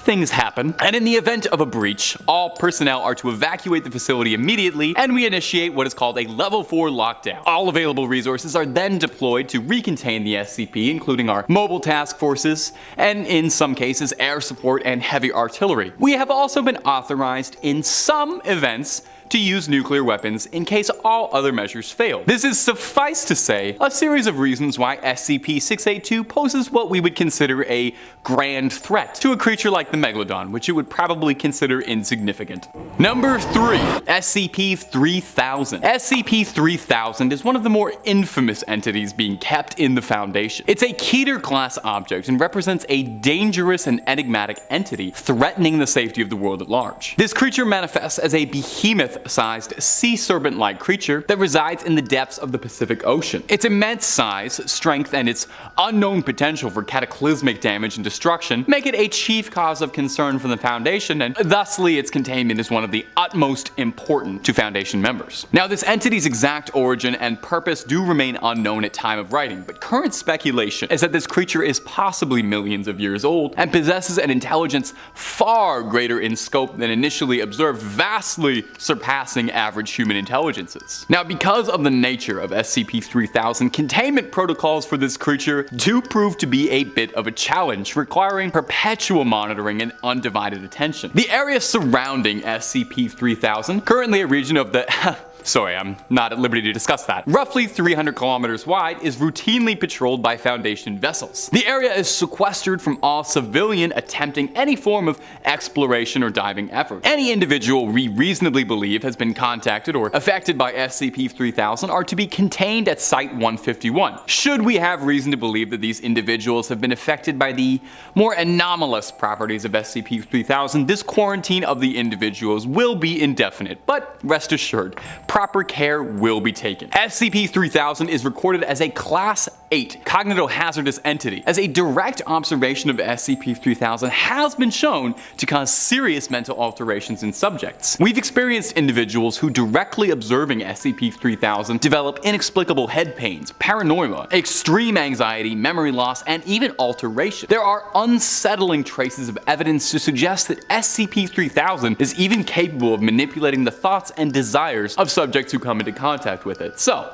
[SPEAKER 1] things happen, and in the event of a breach, all personnel are to evacuate the facility immediately, and we initiate what is called a Level 4 lockdown. All available resources are then deployed to recontain the SCP, including our mobile task forces, and in some cases, air support and heavy artillery. We have also been authorized in some events to use nuclear weapons in case all other measures fail. This is, suffice to say, a series of reasons why SCP-682 poses what we would consider a grand threat to a creature like the Megalodon, which it would probably consider insignificant. Number 3. SCP-3000. SCP-3000 is one of the more infamous entities being kept in the Foundation. It's a Keter-class object and represents a dangerous and enigmatic entity threatening the safety of the world at large. This creature manifests as a behemoth-sized sea serpent-like creature that resides in the depths of the Pacific Ocean. Its immense size, strength, and its unknown potential for cataclysmic damage and destruction make it a chief cause of concern for the Foundation, and thusly its containment is one of the utmost important to Foundation members. Now, this entity's exact origin and purpose do remain unknown at time of writing, but current speculation is that this creature is possibly millions of years old and possesses an intelligence far greater in scope than initially observed, vastly surpassing average human intelligences. Now, because of the nature of SCP-3000, containment protocols for this creature do prove to be a bit of a challenge, requiring perpetual monitoring and undivided attention. The area surrounding SCP-3000, currently a region of the sorry, I'm not at liberty to discuss that. Roughly 300 kilometers wide, is routinely patrolled by Foundation vessels. The area is sequestered from all civilian attempting any form of exploration or diving effort. Any individual we reasonably believe has been contacted or affected by SCP-3000 are to be contained at Site-151. Should we have reason to believe that these individuals have been affected by the more anomalous properties of SCP-3000, this quarantine of the individuals will be indefinite, but rest assured, proper care will be taken. SCP-3000 is recorded as a Class 8 cognitohazardous entity, as a direct observation of SCP-3000 has been shown to cause serious mental alterations in subjects. We've experienced individuals who, directly observing SCP-3000, develop inexplicable head pains, paranoia, extreme anxiety, memory loss, and even alteration. There are unsettling traces of evidence to suggest that SCP-3000 is even capable of manipulating the thoughts and desires of subjects who come into contact with it. So,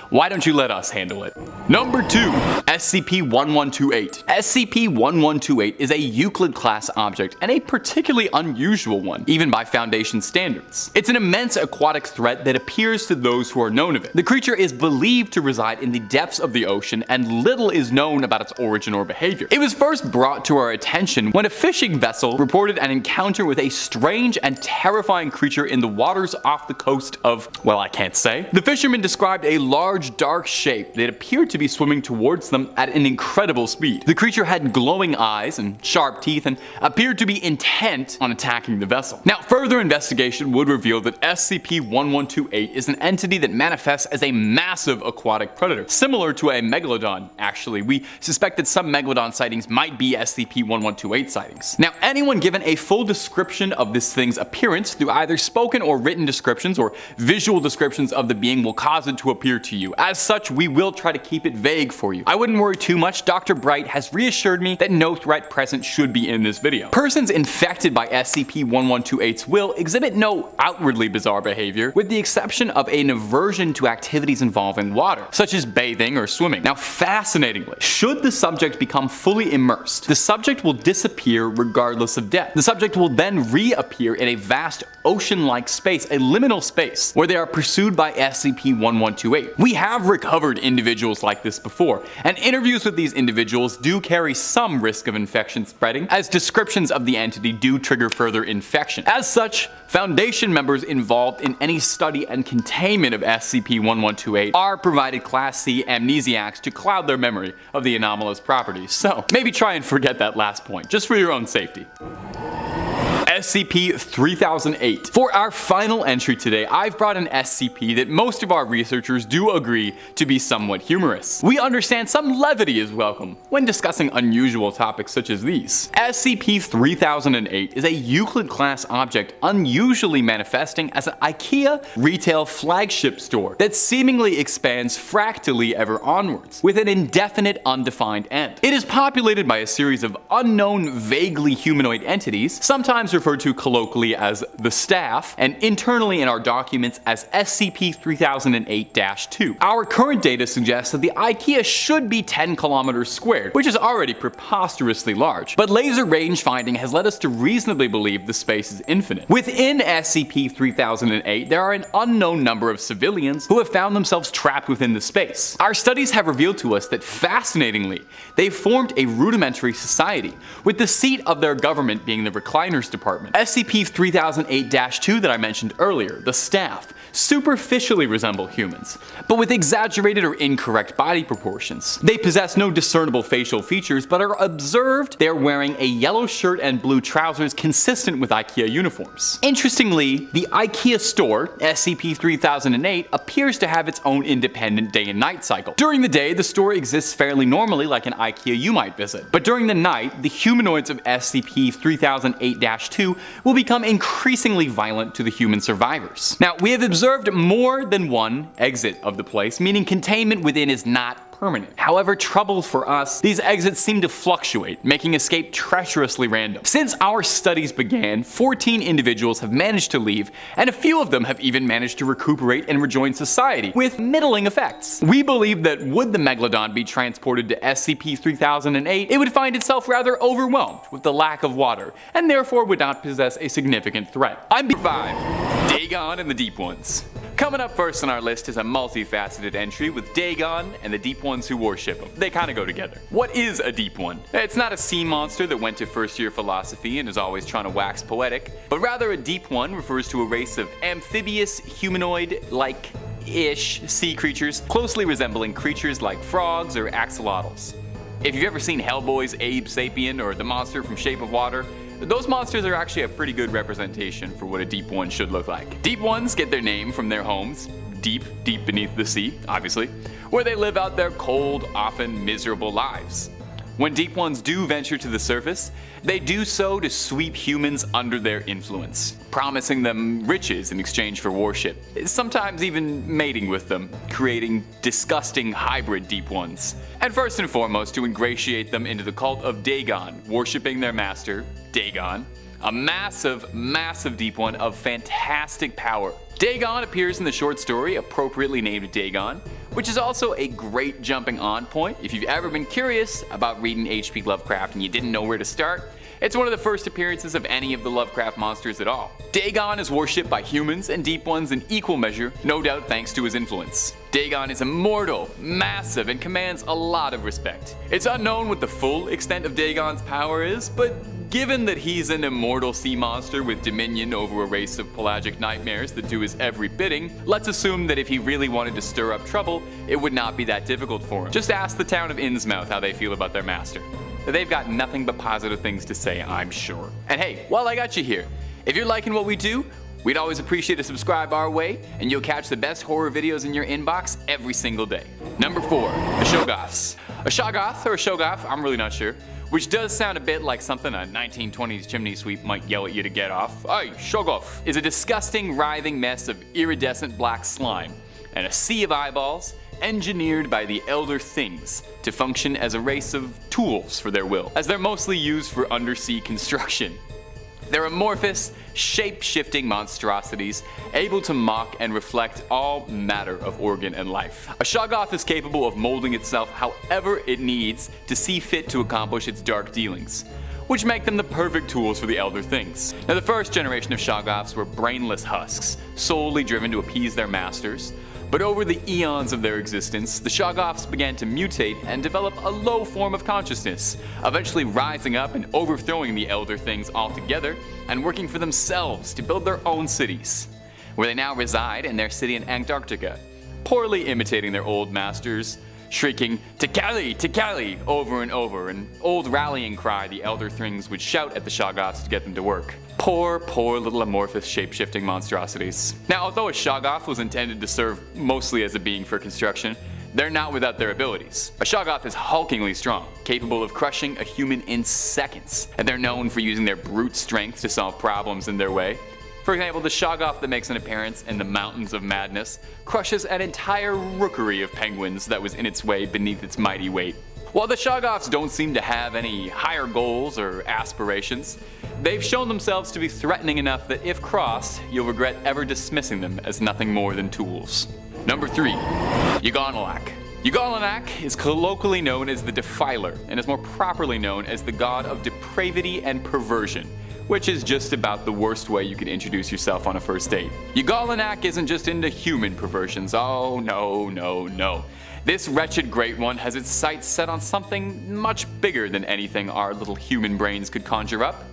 [SPEAKER 1] why don't you let us handle it? Number 2. SCP-1128. SCP-1128 is a Euclid-class object and a particularly unusual one, even by Foundation standards. It's an immense aquatic threat that appears to those who are known of it. The creature is believed to reside in the depths of the ocean, and little is known about its origin or behavior. It was first brought to our attention when a fishing vessel reported an encounter with a strange and terrifying creature in the waters off the coast of, well, I can't say. The fisherman described a large dark shape that appeared to be swimming towards them at an incredible speed. The creature had glowing eyes and sharp teeth and appeared to be intent on attacking the vessel. Now, further investigation would reveal that SCP-1128 is an entity that manifests as a massive aquatic predator, similar to a Megalodon. Actually, we suspect that some Megalodon sightings might be SCP-1128 sightings. Now, anyone given a full description of this thing's appearance through either spoken or written descriptions or visual descriptions of the being will cause it to appear to you. As such, we will try to keep it vague for you. I wouldn't worry too much. Dr. Bright has reassured me that no threat present should be in this video. Persons infected by SCP-1128's will exhibit no outwardly bizarre behavior, with the exception of an aversion to activities involving water, such as bathing or swimming. Now, fascinatingly, should the subject become fully immersed, the subject will disappear regardless of death. The subject will then reappear in a vast ocean-like space, a liminal space, where they are pursued by SCP-1128. We have recovered individuals like this before, and interviews with these individuals do carry some risk of infection spreading, as descriptions of the entity do trigger further infection. As such, Foundation members involved in any study and containment of SCP-1128 are provided Class C amnesiacs to cloud their memory of the anomalous properties. So, maybe try and forget that last point, just for your own safety. SCP-3008. For our final entry today, I've brought an SCP that most of our researchers do agree to be somewhat humorous. We understand some levity is welcome when discussing unusual topics such as these. SCP-3008 is a Euclid-class object unusually manifesting as an IKEA retail flagship store that seemingly expands fractally ever onwards, with an indefinite undefined end. It is populated by a series of unknown, vaguely humanoid entities, sometimes referred referred to colloquially as the staff, and internally in our documents as SCP-3008-2. Our current data suggests that the IKEA should be 10 kilometers squared, which is already preposterously large, but laser range finding has led us to reasonably believe the space is infinite. Within SCP-3008, there are an unknown number of civilians who have found themselves trapped within the space. Our studies have revealed to us that, fascinatingly, they've formed a rudimentary society, with the seat of their government being the Recliners Department. SCP-3008-2 that I mentioned earlier, the staff, superficially resemble humans, but with exaggerated or incorrect body proportions. They possess no discernible facial features, but are observed they are wearing a yellow shirt and blue trousers consistent with IKEA uniforms. Interestingly, the IKEA store, SCP-3008, appears to have its own independent day and night cycle. During the day, the store exists fairly normally like an IKEA you might visit, but during the night, the humanoids of SCP-3008-2 will become increasingly violent to the human survivors. Now, we have observed more than one exit of the place, meaning containment within is not permanent. However, trouble for us, these exits seem to fluctuate, making escape treacherously random. Since our studies began, 14 individuals have managed to leave, and a few of them have even managed to recuperate and rejoin society, with middling effects. We believe that would the Megalodon be transported to SCP-3008, it would find itself rather overwhelmed with the lack of water, and therefore would not possess a significant threat. I'm B5, Dagon and the Deep Ones. Coming up first on our list is a multifaceted entry with Dagon and the Deep Ones who worship him. They kinda go together. What is a Deep One? It's not a sea monster that went to first year philosophy and is always trying to wax poetic, but rather a Deep One refers to a race of amphibious, humanoid-like-ish sea creatures, closely resembling creatures like frogs or axolotls. If you've ever seen Hellboy's Abe Sapien or the monster from Shape of Water, those monsters are actually a pretty good representation for what a Deep One should look like. Deep Ones get their name from their homes, deep beneath the sea, obviously, where they live out their cold, often miserable lives. When Deep Ones do venture to the surface, they do so to sweep humans under their influence, promising them riches in exchange for worship, sometimes even mating with them, creating disgusting hybrid Deep Ones. And first and foremost, to ingratiate them into the cult of Dagon, worshipping their master, Dagon, a massive Deep One of fantastic power. Dagon appears in the short story appropriately named Dagon, which is also a great jumping on point if you've ever been curious about reading H.P. Lovecraft and you didn't know where to start. It's one of the first appearances of any of the Lovecraft monsters at all. Dagon is worshipped by humans and Deep Ones in equal measure, no doubt thanks to his influence. Dagon is immortal, massive, and commands a lot of respect. It's unknown what the full extent of Dagon's power is, but given that he's an immortal sea monster with dominion over a race of pelagic nightmares that do his every bidding, let's assume that if he really wanted to stir up trouble, it would not be that difficult for him. Just ask the town of Innsmouth how they feel about their master. They've got nothing but positive things to say, I'm sure. And hey, while I got you here, if you're liking what we do, we'd always appreciate a subscribe our way, and you'll catch the best horror videos in your inbox every single day. Number 4, the Shoggoths. A Shoggoth, or a Shoggoth, I'm really not sure, which does sound a bit like something a 1920s chimney sweep might yell at you to get off. Hey, Shoggoth! Is a disgusting, writhing mess of iridescent black slime and a sea of eyeballs engineered by the Elder Things to function as a race of tools for their will, as they're mostly used for undersea construction. They're amorphous, shape-shifting monstrosities, able to mock and reflect all matter of organ and life. A Shoggoth is capable of molding itself however it needs to see fit to accomplish its dark dealings, which make them the perfect tools for the Elder Things. Now, the first generation of Shoggoths were brainless husks, solely driven to appease their masters. But over the eons of their existence, the Shoggoths began to mutate and develop a low form of consciousness, eventually rising up and overthrowing the Elder Things altogether and working for themselves to build their own cities, where they now reside in their city in Antarctica, poorly imitating their old masters, shrieking "Tikali, Tikali" over and over, an old rallying cry the Elder Things would shout at the Shoggoths to get them to work. Poor little amorphous shape-shifting monstrosities. Now, although a Shoggoth was intended to serve mostly as a being for construction, they're not without their abilities. A Shoggoth is hulkingly strong, capable of crushing a human in seconds, and they're known for using their brute strength to solve problems in their way. For example, the Shoggoth that makes an appearance in the Mountains of Madness crushes an entire rookery of penguins that was in its way beneath its mighty weight. While the Shoggoths don't seem to have any higher goals or aspirations, they've shown themselves to be threatening enough that if crossed, you'll regret ever dismissing them as nothing more than tools. Number 3. Yuganollak. Yuganollak is colloquially known as the Defiler and is more properly known as the god of depravity and perversion, which is just about the worst way you can introduce yourself on a first date. Yuganollak isn't just into human perversions. Oh no. This wretched great one has its sights set on something much bigger than anything our little human brains could conjure up.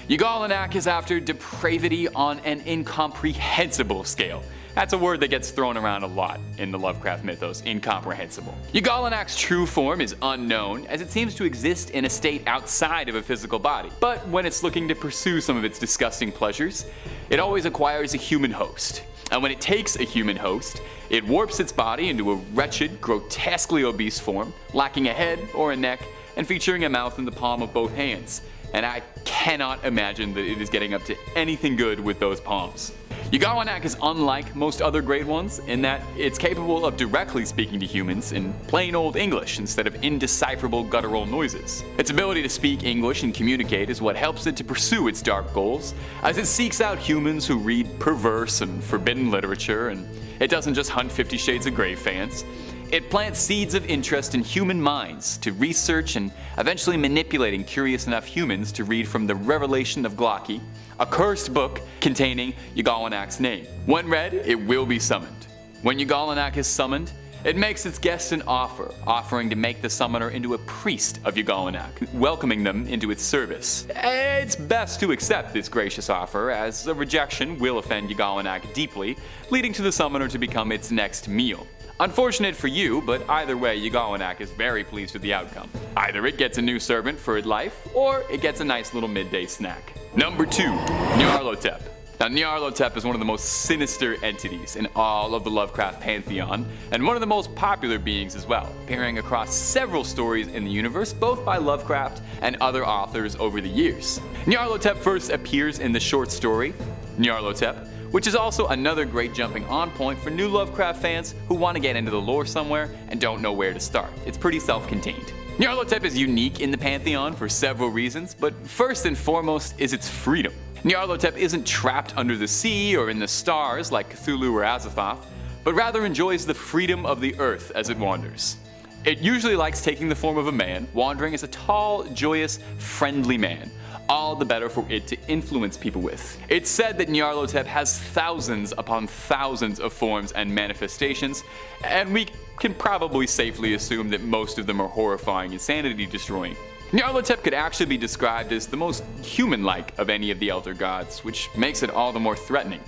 [SPEAKER 1] Yuganollak is after depravity on an incomprehensible scale. That's a word that gets thrown around a lot in the Lovecraft mythos, incomprehensible. Yuganollak's true form is unknown, as it seems to exist in a state outside of a physical body. But when it's looking to pursue some of its disgusting pleasures, it always acquires a human host. And when it takes a human host, it warps its body into a wretched, grotesquely obese form, lacking a head or a neck, and featuring a mouth in the palm of both hands. And I cannot imagine that it is getting up to anything good with those palms. Yuganollak is unlike most other great ones in that it's capable of directly speaking to humans in plain old English instead of indecipherable guttural noises. Its ability to speak English and communicate is what helps it to pursue its dark goals, as it seeks out humans who read perverse and forbidden literature, and it doesn't just hunt 50 Shades of Grey fans. It plants seeds of interest in human minds to research and eventually manipulating curious enough humans to read from the Revelation of Glocki, a cursed book containing Yuganollak's name. When read, it will be summoned. When Yuganollak is summoned, it makes its guests an offer, offering to make the summoner into a priest of Yuganollak, welcoming them into its service. It's best to accept this gracious offer, as a rejection will offend Yuganollak deeply, leading to the summoner to become its next meal. Unfortunate for you, but either way, Yuganollak is very pleased with the outcome. Either it gets a new servant for its life, or it gets a nice little midday snack. Number 2. Nyarlathotep. Now, Nyarlathotep is one of the most sinister entities in all of the Lovecraft pantheon, and one of the most popular beings as well, appearing across several stories in the universe, both by Lovecraft and other authors over the years. Nyarlathotep first appears in the short story, Nyarlathotep, which is also another great jumping on point for new Lovecraft fans who want to get into the lore somewhere and don't know where to start. It's pretty self-contained. Nyarlathotep is unique in the pantheon for several reasons, but first and foremost is its freedom. Nyarlathotep isn't trapped under the sea or in the stars like Cthulhu or Azathoth, but rather enjoys the freedom of the earth as it wanders. It usually likes taking the form of a man, wandering as a tall, joyous, friendly man, all the better for it to influence people with. It's said that Nyarlathotep has thousands upon thousands of forms and manifestations, and we can probably safely assume that most of them are horrifying and sanity-destroying. Nyarlathotep could actually be described as the most human-like of any of the Elder Gods, which makes it all the more threatening.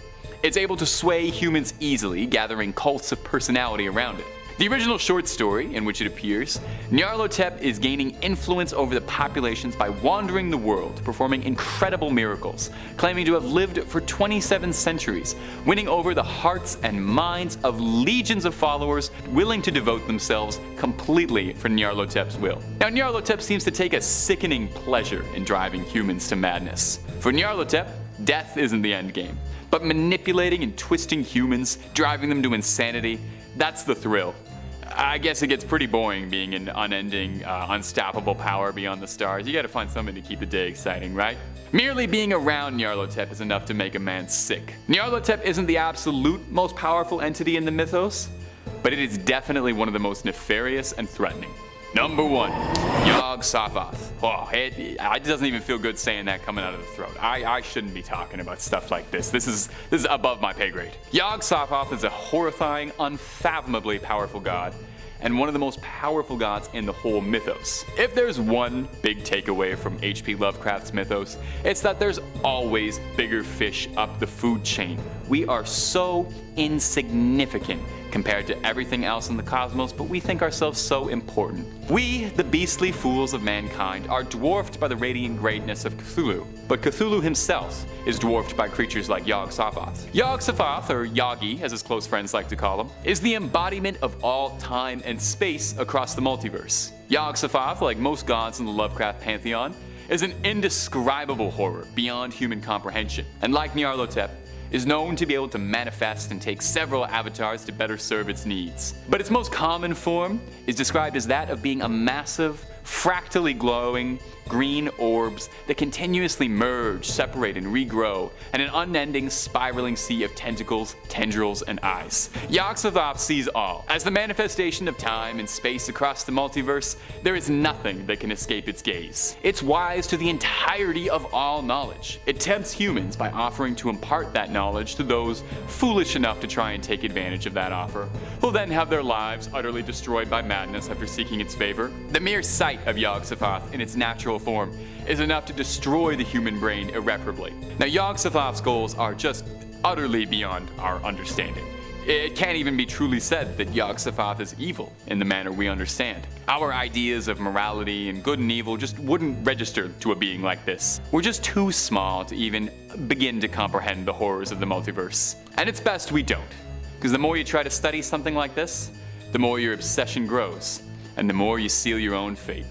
[SPEAKER 1] It's able to sway humans easily, gathering cults of personality around it. The original short story in which it appears, Nyarlathotep is gaining influence over the populations by wandering the world, performing incredible miracles, claiming to have lived for 27 centuries, winning over the hearts and minds of legions of followers willing to devote themselves completely for Nyarlathotep's will. Now, Nyarlathotep seems to take a sickening pleasure in driving humans to madness. For Nyarlathotep, death isn't the end game, but manipulating and twisting humans, driving them to insanity, that's the thrill. I guess it gets pretty boring being an unending, unstoppable power beyond the stars. You gotta find something to keep the day exciting, right? Merely being around Nyarlathotep is enough to make a man sick. Nyarlathotep isn't the absolute most powerful entity in the mythos, but it is definitely one of the most nefarious and threatening. Number 1, Yog-Sothoth. Oh, it doesn't even feel good saying that coming out of the throat. I shouldn't be talking about stuff like this. This is above my pay grade. Yog-Sothoth is a horrifying, unfathomably powerful god, and one of the most powerful gods in the whole mythos. If there's one big takeaway from H.P. Lovecraft's mythos, it's that there's always bigger fish up the food chain. We are so insignificant compared to everything else in the cosmos, but we think ourselves so important. We, the beastly fools of mankind, are dwarfed by the radiant greatness of Cthulhu, but Cthulhu himself is dwarfed by creatures like Yog-Sothoth. Yog-Sothoth, or Yagi, as his close friends like to call him, is the embodiment of all time and space across the multiverse. Yog-Sothoth, like most gods in the Lovecraft pantheon, is an indescribable horror beyond human comprehension. And like Nyarlathotep, is known to be able to manifest and take several avatars to better serve its needs. But its most common form is described as that of being a massive, fractally glowing green orbs that continuously merge, separate, and regrow in an unending spiraling sea of tentacles, tendrils, and eyes. Yog-Sothoth sees all. As the manifestation of time and space across the multiverse, there is nothing that can escape its gaze. It's wise to the entirety of all knowledge. It tempts humans by offering to impart that knowledge to those foolish enough to try and take advantage of that offer, who'll then have their lives utterly destroyed by madness after seeking its favor. The mere sight of Yog-Sothoth in its natural form is enough to destroy the human brain irreparably. Now, Yog-Sothoth's goals are just utterly beyond our understanding. It can't even be truly said that Yog-Sothoth is evil in the manner we understand. Our ideas of morality and good and evil just wouldn't register to a being like this. We're just too small to even begin to comprehend the horrors of the multiverse. And it's best we don't, because the more you try to study something like this, the more your obsession grows, and the more you seal your own fate.